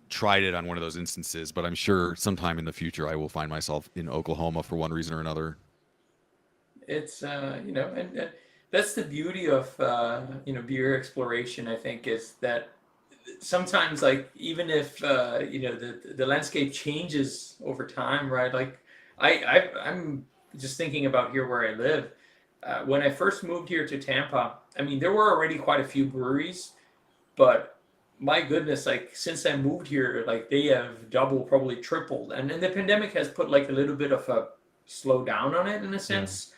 tried it on one of those instances. But I'm sure sometime in the future I will find myself in Oklahoma for one reason or another. It's and that's the beauty of beer exploration. I think is that sometimes like even if the landscape changes over time, right? Like I'm just thinking about here where I live. When I first moved here to Tampa, I mean there were already quite a few breweries, but my goodness, like since I moved here, like they have doubled, probably tripled, and then the pandemic has put like a little bit of a slow down on it in a sense.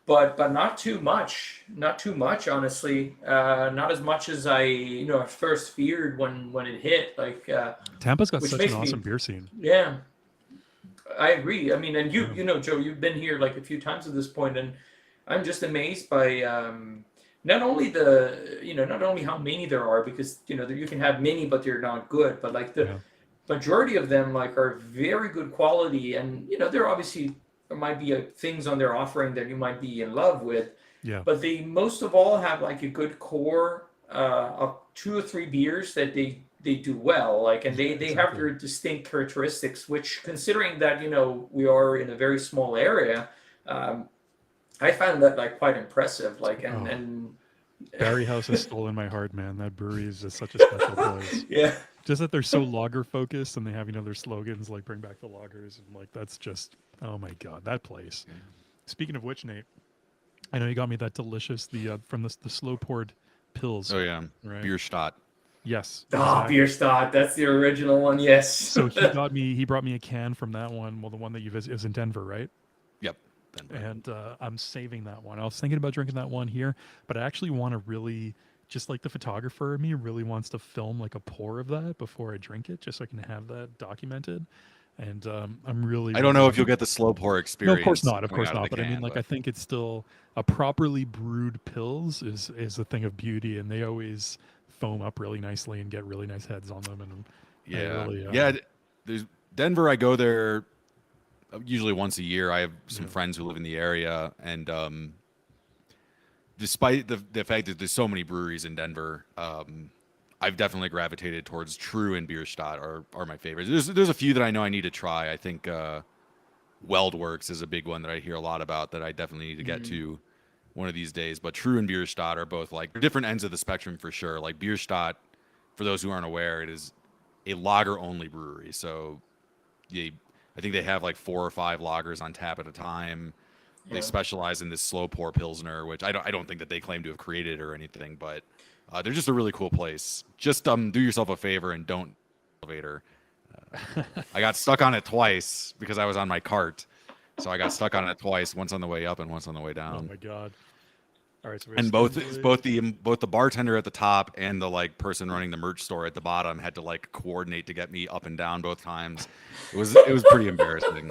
But not too much, honestly. Not as much as I at first feared when it hit. Like Tampa's got which such makes an me- awesome beer scene. yeah, I agree. I mean, and Joe, you've been here like a few times at this point, and I'm just amazed by not only how many there are, because you can have many, but they're not good. But like the majority of them like are very good quality, and they're obviously. There might be things on their offering that you might be in love with, but they most of all have like a good core of 2 or 3 beers that they do well, like, and they have their distinct characteristics. Which, considering that we are in a very small area, I found that like quite impressive. Like, and Barry House has stolen my heart, man. That brewery is just such a special place. yeah. Just that they're so lager focused, and they have their slogans like "Bring back the lagers," and like that's just Oh my God, that place. Speaking of which, Nate, I know you got me that delicious from the slow poured pills. Oh yeah, Right. Bierstadt. Yes. Ah, exactly. Bierstadt. That's the original one. Yes. So he brought me a can from that one. Well, the one that you visited is in Denver, right? Yep. Denver. And I'm saving that one. I was thinking about drinking that one here, but I actually want to really, just like the photographer in me, really wants to film like a pour of that before I drink it, just so I can have that documented. And I'm really. I don't know really- if you'll get the slow pour No, experience. of course not. Of coming course out of not. the But I mean, can, like, but- I think it's still a properly brewed pills is a thing of beauty, and they always foam up really nicely and get really nice heads on them. And I Yeah, really, yeah. There's Denver. I go there usually once a year. I have some Yeah. friends who live in the area, and despite the fact that there's so many breweries in Denver, I've definitely gravitated towards True and Bierstadt are my favorites. There's a few that I know I need to try. I think Weldworks is a big one that I hear a lot about that I definitely need to get to one of these days. But True and Bierstadt are both like different ends of the spectrum for sure. Like Bierstadt, for those who aren't aware, it is a lager only brewery. So I think they have like 4 or 5 lagers on tap at a time. They Yeah. specialize in this slow pour pilsner, which I don't think that they claim to have created or anything, but they're just a really cool place. Just do yourself a favor and don't elevator. I got stuck on it twice because I was on my cart. So I got stuck on it twice, once on the way up and once on the way oh down. my God. All right. So we have And both Stormblade. both the bartender at the top and the like person running the merch store at the bottom had to like coordinate to get me up and down both times. It was pretty embarrassing.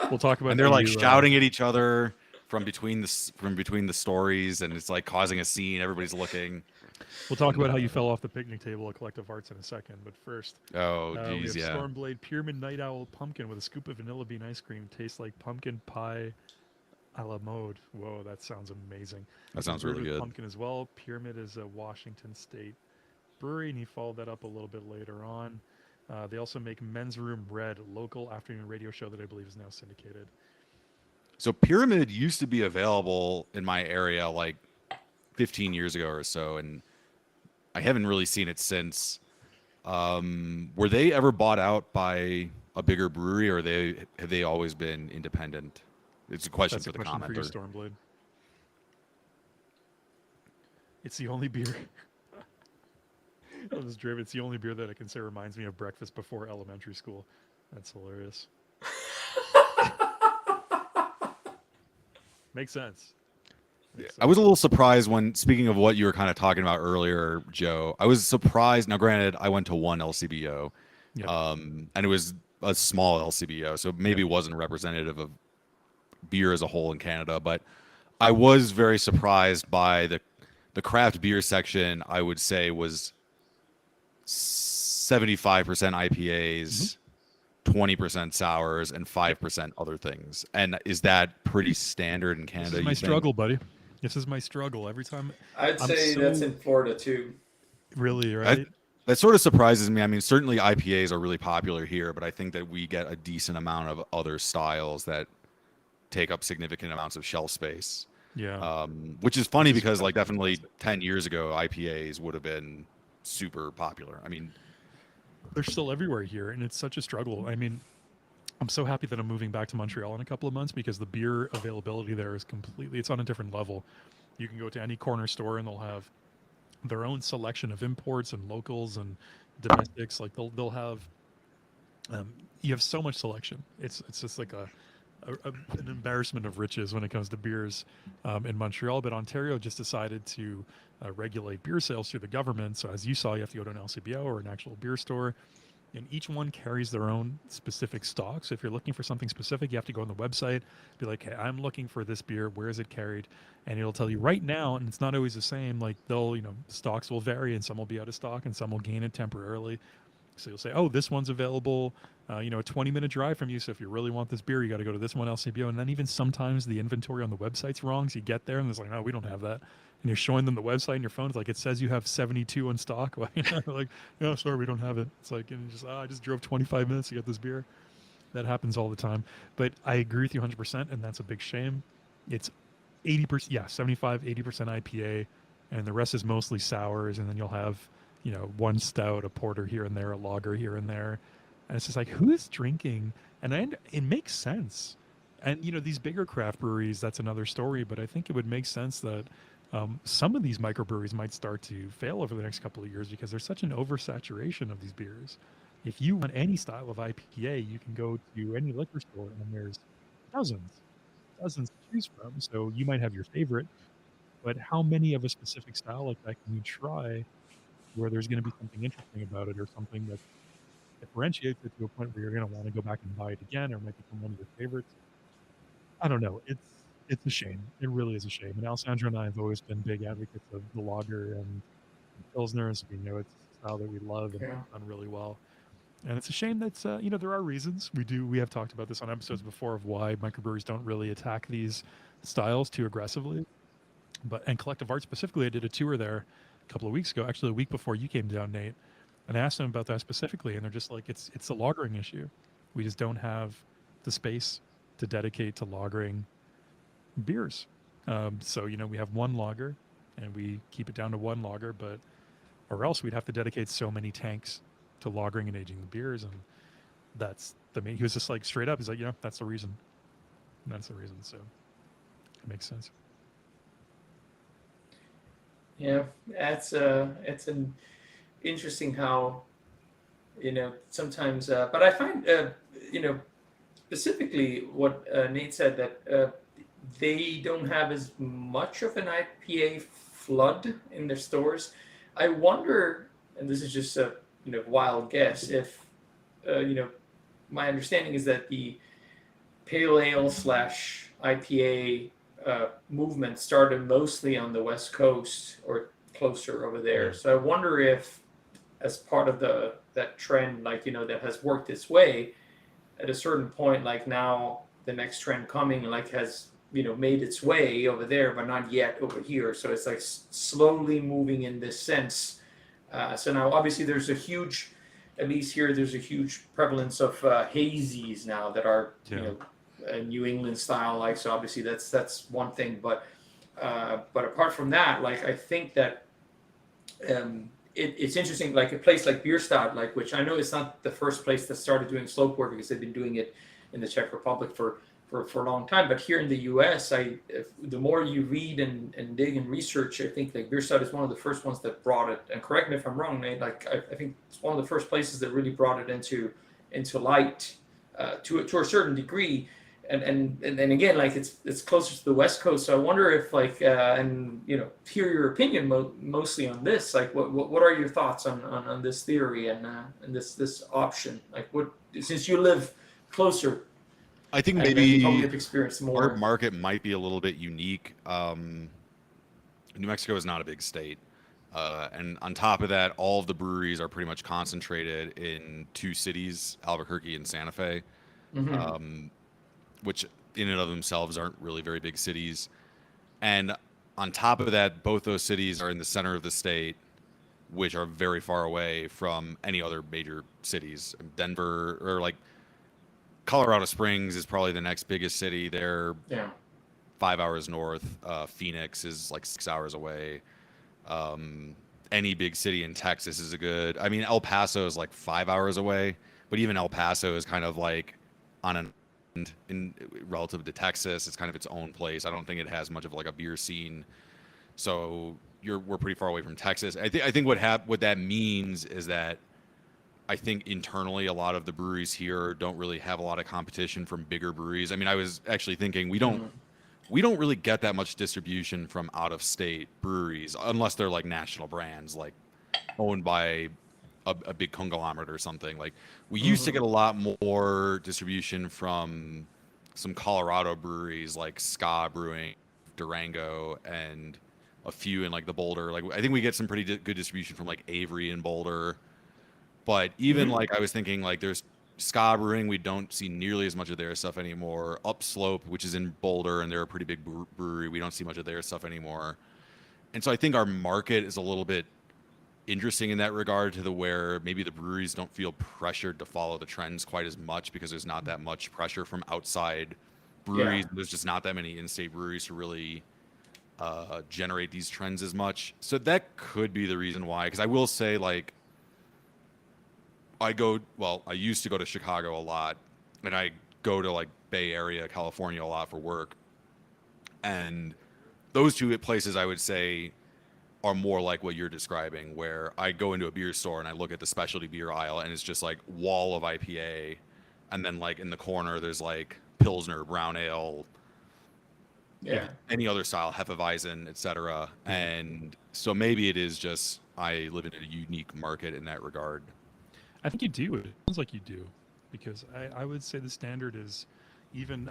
We'll talk about. And they're how like you, shouting at each other from between the stories, and it's like causing a scene. Everybody's looking. We'll talk about how you fell off the picnic table at Collective Arts in a second. But first, Oh, we geez, have yeah. Stormblade Pyramid Night Owl Pumpkin with a scoop of vanilla bean ice cream. Tastes like pumpkin pie a la mode. Whoa, that sounds amazing. That sounds Brewed really with good. Pumpkin as well. Pyramid is a Washington State brewery, and he followed that up a little bit later on. They also make Men's Room Red, local afternoon radio show that I believe is now syndicated. So Pyramid used to be available in my area like 15 years ago or so, and I haven't really seen it since. Were they ever bought out by a bigger brewery, or have they always been independent? It's a question That's for a the question for you, commenter. Stormblade. It's the only beer. It's the only beer that I can say reminds me of breakfast before elementary school. That's hilarious. Makes sense. Makes I was a sense. little surprised when, speaking of what you were kind of talking about earlier, Joe, I was surprised. Now, granted, I went to one LCBO, Yep. and it was a small LCBO, so maybe it wasn't representative of beer as a whole in Canada, but I was very surprised by the craft beer section. I would say was 75% IPAs, 20% sours, and 5% other things. And is that pretty standard in Canada? This is my you think? struggle, buddy. This is my struggle. Every time, I'd I'm say so- that's in Florida too. really, right? That sort of surprises me. I mean, certainly IPAs are really popular here, but I think that we get a decent amount of other styles that take up significant amounts of shelf space. Yeah. Which is funny Which is because, like, fantastic. definitely 10 years ago, IPAs would have been super popular. I mean, They're still everywhere here, and it's such a struggle. I mean, I'm so happy that I'm moving back to Montreal in a couple of months because the beer availability there is it's on a different level. You can go to any corner store and they'll have their own selection of imports and locals and domestics. Like they'll have you have so much selection. It's just like an embarrassment of riches when it comes to beers in Montreal. But Ontario just decided to regulate beer sales through the government. So as you saw, you have to go to an LCBO or an actual beer store, and each one carries their own specific stock. So if you're looking for something specific, you have to go on the website, be like, hey, I'm looking for this beer. Where is it carried? And it'll tell you right now, and it's not always the same. Like stocks will vary, and some will be out of stock, and some will gain it temporarily. So you'll say, oh, this one's available, a 20-minute drive from you. So if you really want this beer, you got to go to this one LCBO. And then even sometimes the inventory on the website's wrong. So you get there and it's like, no, we don't have that. And you're showing them the website on your phone. It's like, it says you have 72 in stock. They're like, no, sorry, we don't have it. It's like, and I just drove 25 minutes to get this beer. That happens all the time. But I agree with you 100%. And that's a big shame. It's 80%, 75, 80% IPA. And the rest is mostly sours. And then you'll have, one stout, a porter here and there, a lager here and there. and it's just like, who is drinking? And it makes sense. And these bigger craft breweries, that's another story. But I think it would make sense that some of these microbreweries might start to fail over the next couple of years because there's such an oversaturation of these beers. If you want any style of IPA, you can go to any liquor store and there's dozens to choose from. So you might have your favorite, but how many of a specific style like that can you try where there's going to be something interesting about it or something that differentiates it to a point where you're going to want to go back and buy it again or might become one of your favorites? I don't know. It's a shame. It really is a shame. And Alessandro and I have always been big advocates of the lager and pilsners. We know it's a style that we love and Yeah. it's done really well. And it's a shame that there are reasons. We have talked about this on episodes before of why microbreweries don't really attack these styles too aggressively. And Collective Art specifically, I did a tour there a couple of weeks ago, actually a week before you came down, Nate, and I asked them about that specifically, and they're just like, it's a lagering issue. We just don't have the space to dedicate to lagering beers. So we have one lager, and we keep it down to one lager, or else we'd have to dedicate so many tanks to lagering and aging the beers, and that's the main. He was just like straight up. He's like, that's the reason. That's the reason. So it makes sense. Yeah, it's an interesting how sometimes, but I find specifically what Nate said that they don't have as much of an IPA flood in their stores. I wonder, and this is just a wild guess, if my understanding is that the pale ale / IPA movement started mostly on the West Coast or closer over there. So I wonder if, as part of that trend, that has worked its way, at a certain point, like now the next trend coming, has made its way over there, but not yet over here. So it's like slowly moving in this sense. So now, obviously, there's a huge, at least here, there's a huge prevalence of hazies now that are New England style, so obviously that's one thing, but apart from that, I think that it's interesting, a place like Bierstadt, which I know is not the first place that started doing slope pour, because they've been doing it in the Czech Republic for a long time, but here in the US, the more you read and dig and research, I think Bierstadt is one of the first ones that brought it, and correct me if I'm wrong, Nate, I think it's one of the first places that really brought it into light to a certain degree. And again, it's closer to the West Coast. So I wonder if hear your opinion mostly on this. What are your thoughts on this theory and this option? Since you live closer, I think and you maybe probably have experienced more. our market might be a little bit unique. New Mexico is not a big state. And on top of that, all of the breweries are pretty much concentrated in two cities, Albuquerque and Santa Fe. Mm-hmm. Which in and of themselves aren't really very big cities. And on top of that, both those cities are in the center of the state, which are very far away from any other major cities. Denver, or Colorado Springs is probably the next biggest city. They're 5 hours north. Phoenix is 6 hours away. Any big city in Texas is El Paso is 5 hours away, but even El Paso is kind of on an in relative to Texas. It's kind of its own place. I don't think it has much of a beer scene. So we're pretty far away from Texas. I think what that means is that I think internally a lot of the breweries here don't really have a lot of competition from bigger breweries. I mean, I was actually thinking we don't really get that much distribution from out of state breweries unless they're national brands owned by a big conglomerate or something. We used to get a lot more distribution from some Colorado breweries like Ska Brewing, Durango, and a few in the Boulder. I think we get some pretty good distribution from Avery and Boulder. But even I was thinking there's Ska Brewing, we don't see nearly as much of their stuff anymore. Upslope, which is in Boulder, and they're a pretty big brewery, we don't see much of their stuff anymore. And so I think our market is a little bit interesting in that regard, to the where maybe the breweries don't feel pressured to follow the trends quite as much because there's not that much pressure from outside breweries. There's just not that many in-state breweries to really generate these trends as much. So that could be the reason why. Because I will say, I used to go to Chicago a lot, and I go to like Bay Area, California a lot for work. And those two places I would say are more like what you're describing, where I go into a beer store and I look at the specialty beer aisle and it's just like wall of IPA, and then like in the corner there's like Pilsner, brown ale, Yeah. any other style, Hefeweizen, etc. And so maybe it is just I live in a unique market in that regard. I think you do. It sounds like you do, because I would say the standard is even.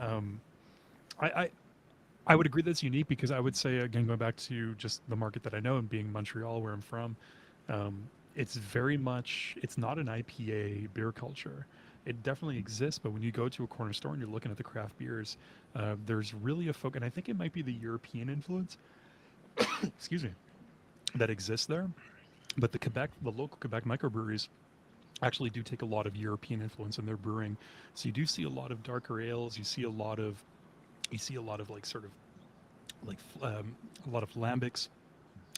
I would agree that's unique, because I would say, again, going back to just the market that I know and being Montreal, where I'm from, it's very much, it's not an IPA beer culture. It definitely exists, but when you go to a corner store and you're looking at the craft beers, there's really a focus, and I think it might be the European influence, excuse me, that exists there. But the local Quebec microbreweries actually do take a lot of European influence in their brewing. So you do see a lot of darker ales. You see a lot of like sort of like a lot of lambics,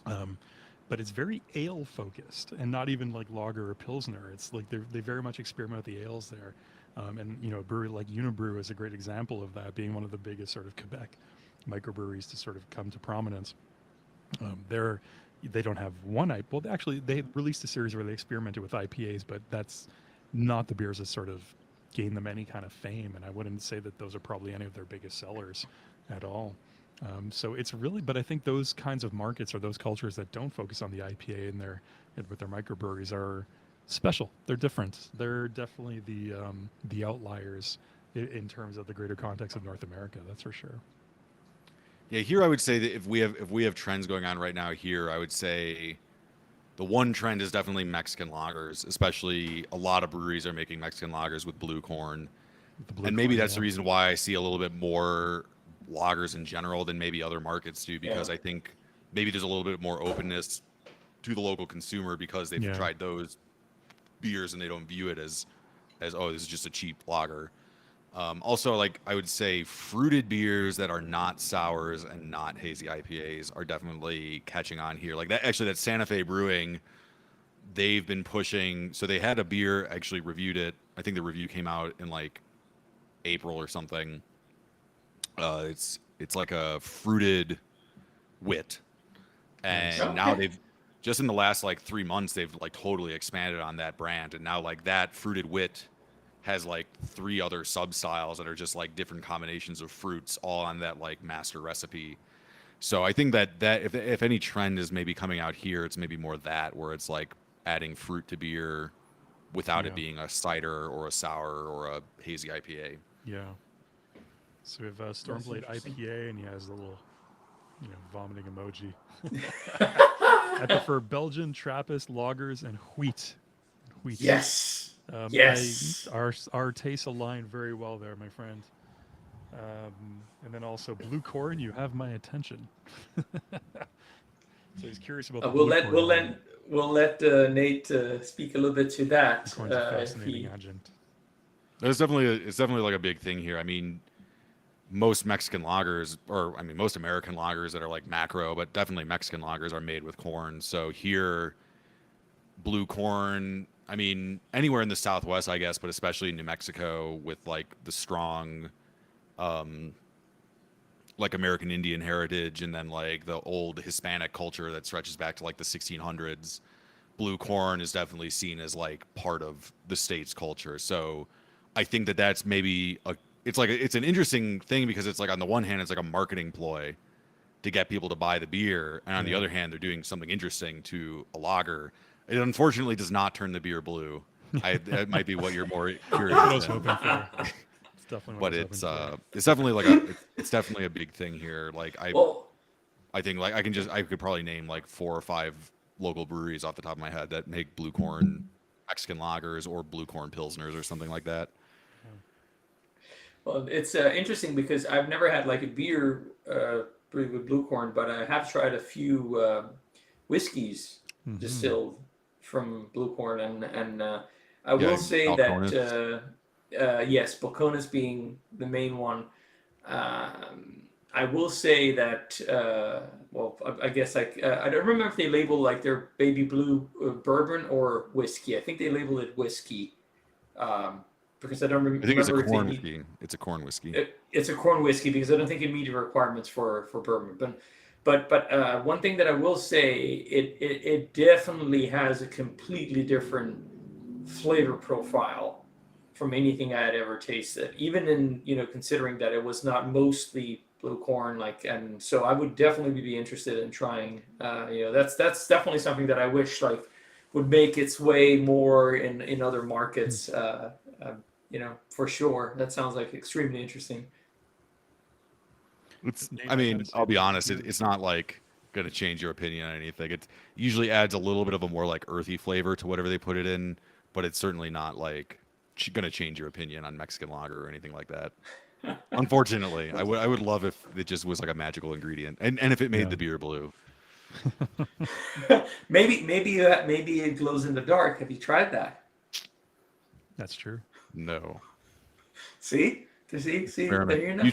but it's very ale focused and not even like lager or pilsner. It's like they very much experiment with the ales there, and a brewery like Unibrew is a great example of that, being one of the biggest sort of Quebec microbreweries to sort of come to prominence. They don't have one IPA. Well, actually, they released a series where they experimented with IPAs, but that's not the beers that sort of gain them any kind of fame, and I wouldn't say that those are probably any of their biggest sellers at all. So it's really, but I think those kinds of markets, or those cultures that don't focus on the IPA with their microbreweries, are special. They're different. They're definitely the outliers in terms of the greater context of North America. That's for sure. Yeah, here I would say that if we have trends going on right now here, I would say the one trend is definitely Mexican lagers. Especially a lot of breweries are making Mexican lagers with blue corn, and maybe that's the reason why I see a little bit more lagers in general than maybe other markets do, because I think maybe there's a little bit more openness to the local consumer because they've tried those beers and they don't view it as oh, this is just a cheap lager. Also, like I would say, fruited beers that are not sours and not hazy IPAs are definitely catching on here. Like that, actually, that Santa Fe Brewing, they've been pushing. So they had a beer, actually reviewed it. I think the review came out in like April or something. It's like a fruited wit, and now they've just in the last like 3 months they've like totally expanded on that brand, and now like that fruited wit has like 3 other sub styles that are just like different combinations of fruits all on that like master recipe. So I think that if any trend is maybe coming out here, it's maybe more that, where it's like adding fruit to beer without it being a cider or a sour or a hazy IPA. Yeah. So we have Stormblade IPA, and he has a little, vomiting emoji. I prefer Belgian, Trappist, lagers, and wheat. Yes. Yes. Our tastes align very well there, my friend. And then also blue corn, you have my attention. So he's curious about. We'll let Nate speak a little bit to that. Corn's a fascinating adjunct. It's definitely like a big thing here. I mean, most Mexican lagers, or I mean, most American lagers that are like macro, but definitely Mexican lagers are made with corn. So here, blue corn. I mean, anywhere in the Southwest, I guess, but especially in New Mexico with like the strong, like American Indian heritage, and then like the old Hispanic culture that stretches back to like the 1600s. Blue corn is definitely seen as like part of the state's culture. So I think that that's maybe it's an interesting thing, because it's like on the one hand, it's like a marketing ploy to get people to buy the beer, and on the other hand, they're doing something interesting to a lager. It unfortunately does not turn the beer blue. That might be what you're more curious I was about. hoping for. It's definitely. But it's definitely like it's definitely a big thing here. Like I think like I could probably name like 4 or 5 local breweries off the top of my head that make blue corn Mexican lagers or blue corn pilsners or something like that. Well, it's interesting because I've never had like a beer brewed with blue corn, but I have tried a few whiskeys distilled from blue corn, and I will say that yes, Balcones being the main one. I will say that, well, I guess like I don't remember if they label like their baby blue bourbon or whiskey. I think they label it whiskey, because I don't I think it's a remember if they corn meet. whiskey. It's a corn whiskey. It's a corn whiskey because I don't think it meets the requirements for bourbon. But one thing that I will say, it definitely has a completely different flavor profile from anything I had ever tasted. Even in, considering that it was not mostly blue corn, and so I would definitely be interested in trying. That's definitely something that I wish would make its way more in other markets. For sure. That sounds like extremely interesting. Nate, I mean, gotta say I'll be that honest. you- It's not like going to change your opinion on anything. It usually adds a little bit of a more like earthy flavor to whatever they put it in, but it's certainly not like going to change your opinion on Mexican lager or anything like that. Unfortunately, I would love if it just was like a magical ingredient, and if it made Yeah. the beer blue. maybe it glows in the dark. Have you tried that? That's true. No. See, there you know.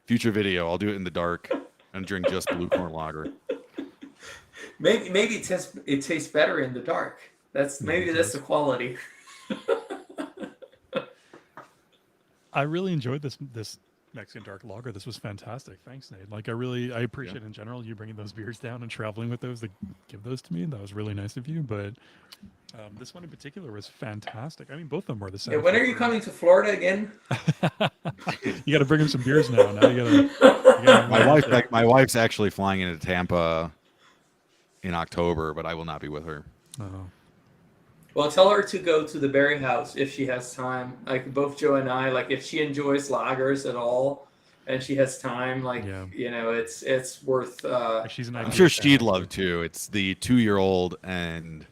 Future video. I'll do it in the dark and drink just blue corn lager. Maybe it tastes better in the dark. Maybe that's the quality. I really enjoyed this Mexican dark lager. This was fantastic. Thanks, Nate. I appreciate in general you bringing those beers down and traveling with those to give those to me. That was really nice of you. But this one in particular was fantastic. I mean, both of them were the same. Yeah, when are you coming to Florida again? You got to bring him some beers now. Now you gotta. My wife's actually flying into Tampa in October, but I will not be with her. Oh. Well, tell her to go to the Berry House if she has time. Like both Joe and I, if she enjoys lagers at all, and she has time, it's worth. She's an I'm IPA sure fan, she'd so- love to. It's the 2-year-old and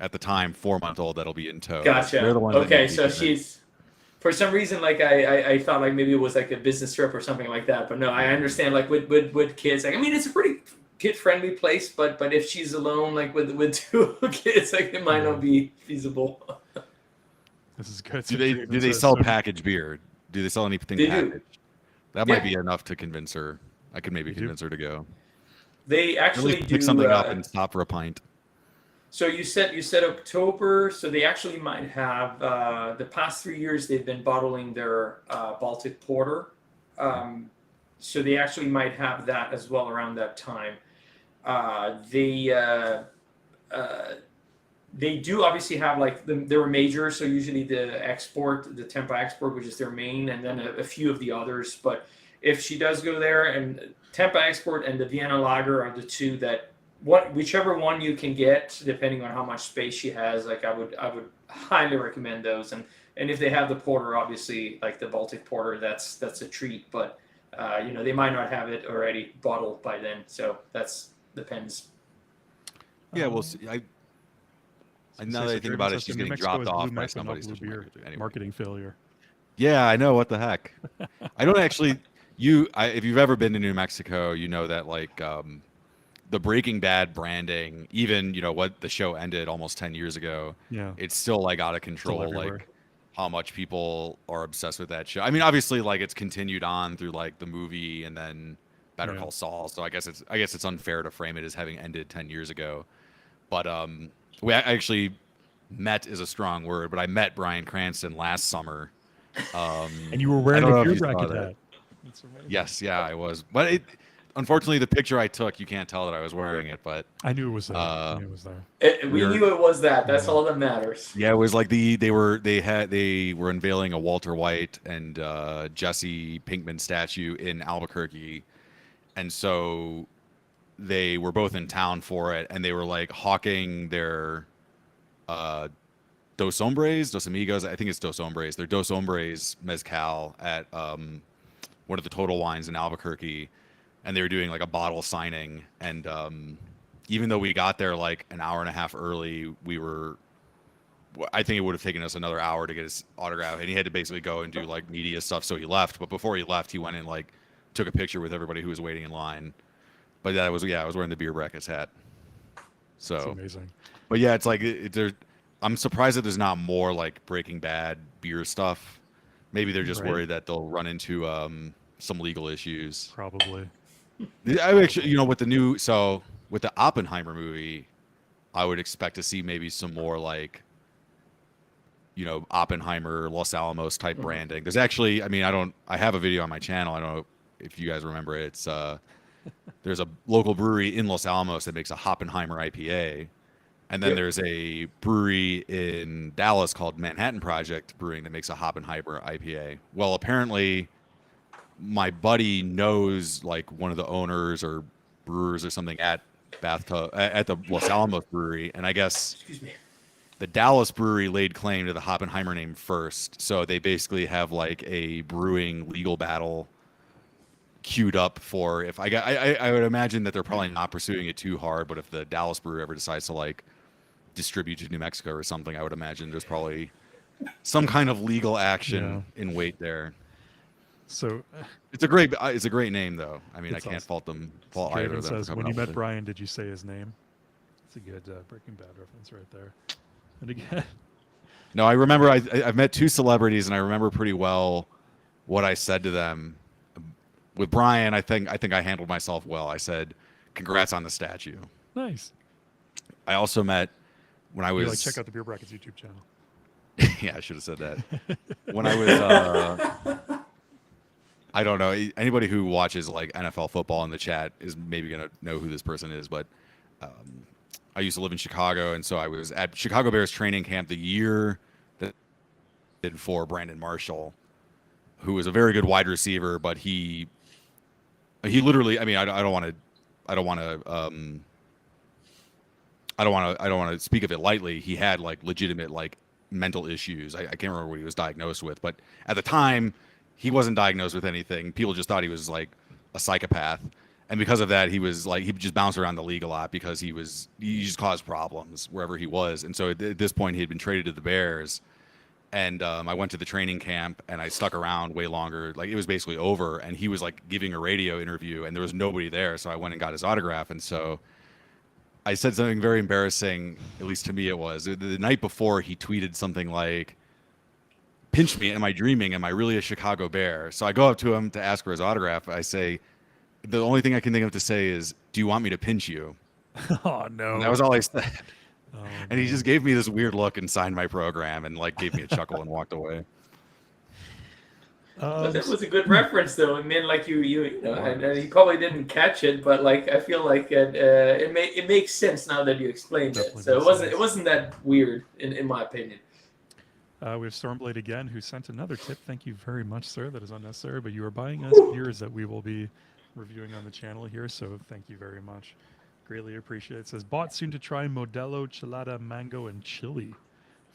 at the time 4-month-old that'll be in tow. Gotcha. They're the ones that Okay, need so to be she's. For some reason, I thought maybe it was a business trip or something like that, but no, I understand. With kids, I mean, it's a pretty kid-friendly place, but if she's alone, with 2 kids, it might not be feasible. This is good. Do they sell packaged beer? Do they sell anything They do. packaged? That might Yeah. be enough to convince her. I could maybe They do. convince her to go. They At actually least do pick something up and stop for a pint. So you said October. So they actually might have the past 3 years they've been bottling their Baltic Porter. So they actually might have that as well around that time. They do obviously have their major. So usually the Tampa Export, which is their main, and then a few of the others. But if she does go there, and Tampa Export and the Vienna Lager are the two that. Whichever one you can get, depending on how much space she has, I would highly recommend those. And if they have the porter, obviously, the Baltic Porter, that's a treat. But they might not have it already bottled by then, so depends. Yeah, we'll see. Now that I think about it, she's getting dropped off by somebody. So she might go through anyway. Marketing failure. Yeah, I know. What the heck? I don't actually. If you've ever been to New Mexico, you know that the Breaking Bad branding, even what the show ended almost 10 years ago, Yeah. it's still out of control. everywhere. How much people are obsessed with that show. I mean, obviously, it's continued on through the movie and then Better Yeah. Call Saul. So I guess it's unfair to frame it as having ended 10 years ago. But we actually met is a strong word, but I met Bryan Cranston last summer. And you were I wearing don't know a if beer you saw bracket that. hat. That's amazing. Yes, yeah, I was. But unfortunately, the picture I took, you can't tell that I was wearing it. But I knew it was there. I knew it was there. We knew it was that. That's all that matters. yeah, it was they were unveiling a Walter White and Jesse Pinkman statue in Albuquerque, and so they were both in town for it, and they were hawking their Dos Amigos. I think it's Dos Hombres. Their Dos Hombres mezcal at one of the Total Wines in Albuquerque, and they were doing a bottle signing. And even though we got there an hour and a half early, I think it would have taken us another hour to get his autograph, and he had to basically go and do media stuff. So he left, but before he left, he went and took a picture with everybody who was waiting in line. But I was wearing the Beer Brackets hat. So It's amazing. but yeah, it's I'm surprised that there's not more Breaking Bad beer stuff. Maybe they're just Right. worried that they'll run into some legal issues. Probably. I actually, with with the Oppenheimer movie, I would expect to see maybe some more like, Oppenheimer, Los Alamos type branding. There's actually, I have a video on my channel. I don't know if you guys remember it. It's there's a local brewery in Los Alamos that makes a Hoppenheimer IPA. And then there's a brewery in Dallas called Manhattan Project Brewing that makes a Hoppenheimer IPA. Well, apparently my buddy knows like one of the owners or brewers or something at the Los Alamos brewery. And I guess Excuse me. the Dallas brewery laid claim to the Hoppenheimer name first. So they basically have like a brewing legal battle queued up for if I would imagine that they're probably not pursuing it too hard, but if the Dallas brewery ever decides to like distribute to New Mexico or something, I would imagine there's probably some kind of legal action in wait there. So It's a great name though. I mean, I It's can't awesome. fault either Jaden of them. for says, coming when you up with met it. Brian, did you say his name? It's a good Breaking Bad reference right there. And again, No, I remember I've met two celebrities and I remember pretty well what I said to them. With Brian, I think I handled myself well. I said, "Congrats on the statue." nice. I also met when I You're was like, check out the Beer Brackets YouTube channel. yeah, I should have said that. When I was I don't know, anybody who watches like NFL football in the chat is maybe gonna know who this person is, but I used to live in Chicago, and so I was at Chicago Bears training camp the year that I did for Brandon Marshall, who was a very good wide receiver, but he literally, I mean, I don't want to speak of it lightly. He had like legitimate like mental issues. I can't remember what he was diagnosed with, but at the time he wasn't diagnosed with anything. People just thought he was like a psychopath. And because of that, he just bounced around the league a lot because he just caused problems wherever he was. And so at this point he had been traded to the Bears. And I went to the training camp and I stuck around way longer. Like it was basically over, and he was like giving a radio interview and there was nobody there. So I went and got his autograph. And so I said something very embarrassing, at least to me it was. The night before, he tweeted something like, "Pinch me, am I dreaming? Am I really a Chicago Bear?" So I go up to him to ask for his autograph. I say, the only thing I can think of to say is, "Do you want me to pinch you?" Oh no. And that was all I said. Oh, And he just gave me this weird look and signed my program and like gave me a chuckle and walked away. But that was a good reference, though. I mean, like you know, and he probably didn't catch it, but like I feel like it makes sense now that you explained Definitely it. So makes it sense. wasn't that weird in my opinion. We have Stormblade again, who sent another tip. Thank you very much, sir. That is unnecessary, but you are buying us beers that we will be reviewing on the channel here. So thank you very much. Greatly appreciate it. It says, bought soon to try Modelo, Chilada, Mango, and Chili.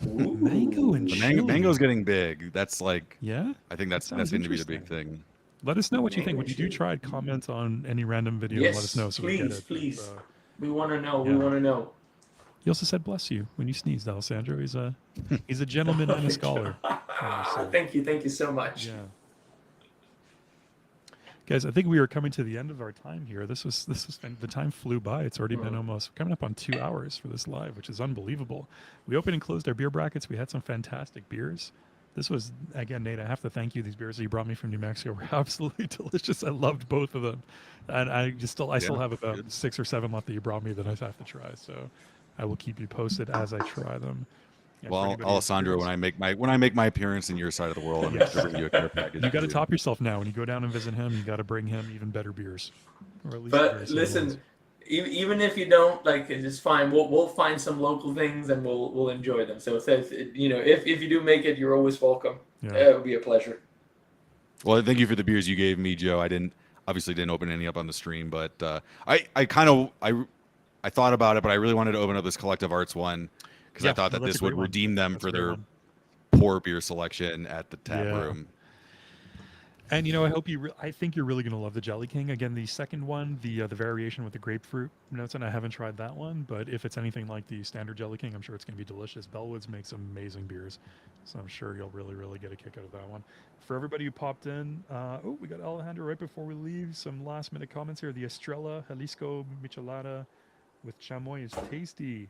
Mango and The chili. mango's getting big. That's like, Yeah? I think that's Sounds going to be the interesting. big thing. Let us know what you think. Mango When you do and try it, comment on any random video Yes, and let us know so we get please, it. please. But, We want to know. Yeah. We want to know. he also said, bless you, when you sneezed, Alessandro. He's a gentleman and a scholar. Thank you so much. Yeah. Guys, I think we are coming to the end of our time here. This was the time flew by. It's already been almost coming up on 2 hours for this live, which is unbelievable. We opened and closed our beer brackets. We had some fantastic beers. This was, again, Nate, I have to thank you. These beers that you brought me from New Mexico were absolutely delicious. I loved both of them. And I still have about good. 6 or 7 left that you brought me that I have to try. So I will keep you posted as I try them. And for Well, anybody who's Alessandro, curious- when I make my appearance in your side of the world, I'm going to bring you a care package. you got to too. top yourself now. When you go down and visit him, you got to bring him even better beers. Or at least But very similar ones. listen, even if you don't, like, it's fine. We'll find some local things and we'll enjoy them. So if you do make it, you're always welcome. Yeah. It would be a pleasure. Well, thank you for the beers you gave me, Joe. I obviously didn't open any up on the stream, but I thought about it, but I really wanted to open up this Collective Arts one because Yeah, I thought no, that that's this a great would one. redeem them That's for a great their one. poor beer selection at the tap Yeah. room. And I think you're really gonna love the Jelly King. Again, the second one, the variation with the grapefruit notes, and I haven't tried that one, but if it's anything like the standard Jelly King, I'm sure it's gonna be delicious. Bellwoods makes amazing beers, so I'm sure you'll really, really get a kick out of that one. For everybody who popped in, we got Alejandro right before we leave. Some last minute comments here. The Estrella Jalisco Michelada with chamoy is tasty.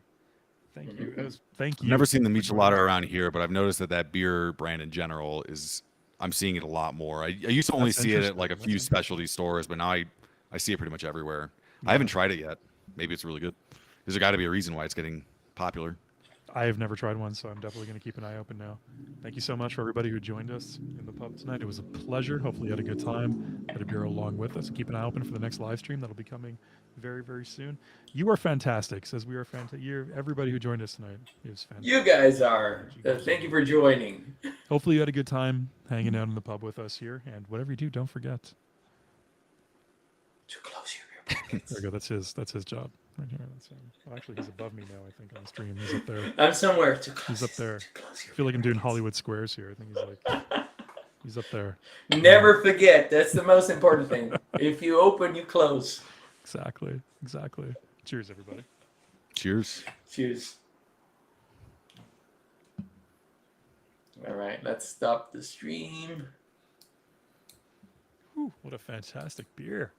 Thank you. Thank you. I've never seen the for joining Michelada us. around here, but I've noticed that beer brand in general is I'm seeing it a lot more. I used to only That's see it at interesting. like a That's few interesting. specialty stores, but now I see it pretty much everywhere. I Yeah. haven't tried it yet. Maybe it's really good. There's got to be a reason why it's getting popular. I have never tried one, so I'm definitely going to keep an eye open now. Thank you so much for everybody who joined us in the pub tonight. It was a pleasure. Hopefully you had a good time. Had a beer along with us. Keep an eye open for the next live stream. That'll be coming very, very soon. You are fantastic. Says we are fantastic. Everybody who joined us tonight is fantastic. You guys are. Thank you for joining. Hopefully you had a good time hanging out in the pub with us here. And whatever you do, don't forget. To close your ear There we go. That's his job right here. That's him. Well, actually, he's above me now. I think on the stream. He's up there. I'm somewhere. To close He's up there. To close I your feel like I'm doing ear Hollywood Squares here. I think he's like he's up there. Never forget. That's the most important thing. If you open, you close. Exactly. Cheers, everybody. Cheers. Cheers. All right, let's stop the stream. Whew, what a fantastic beer.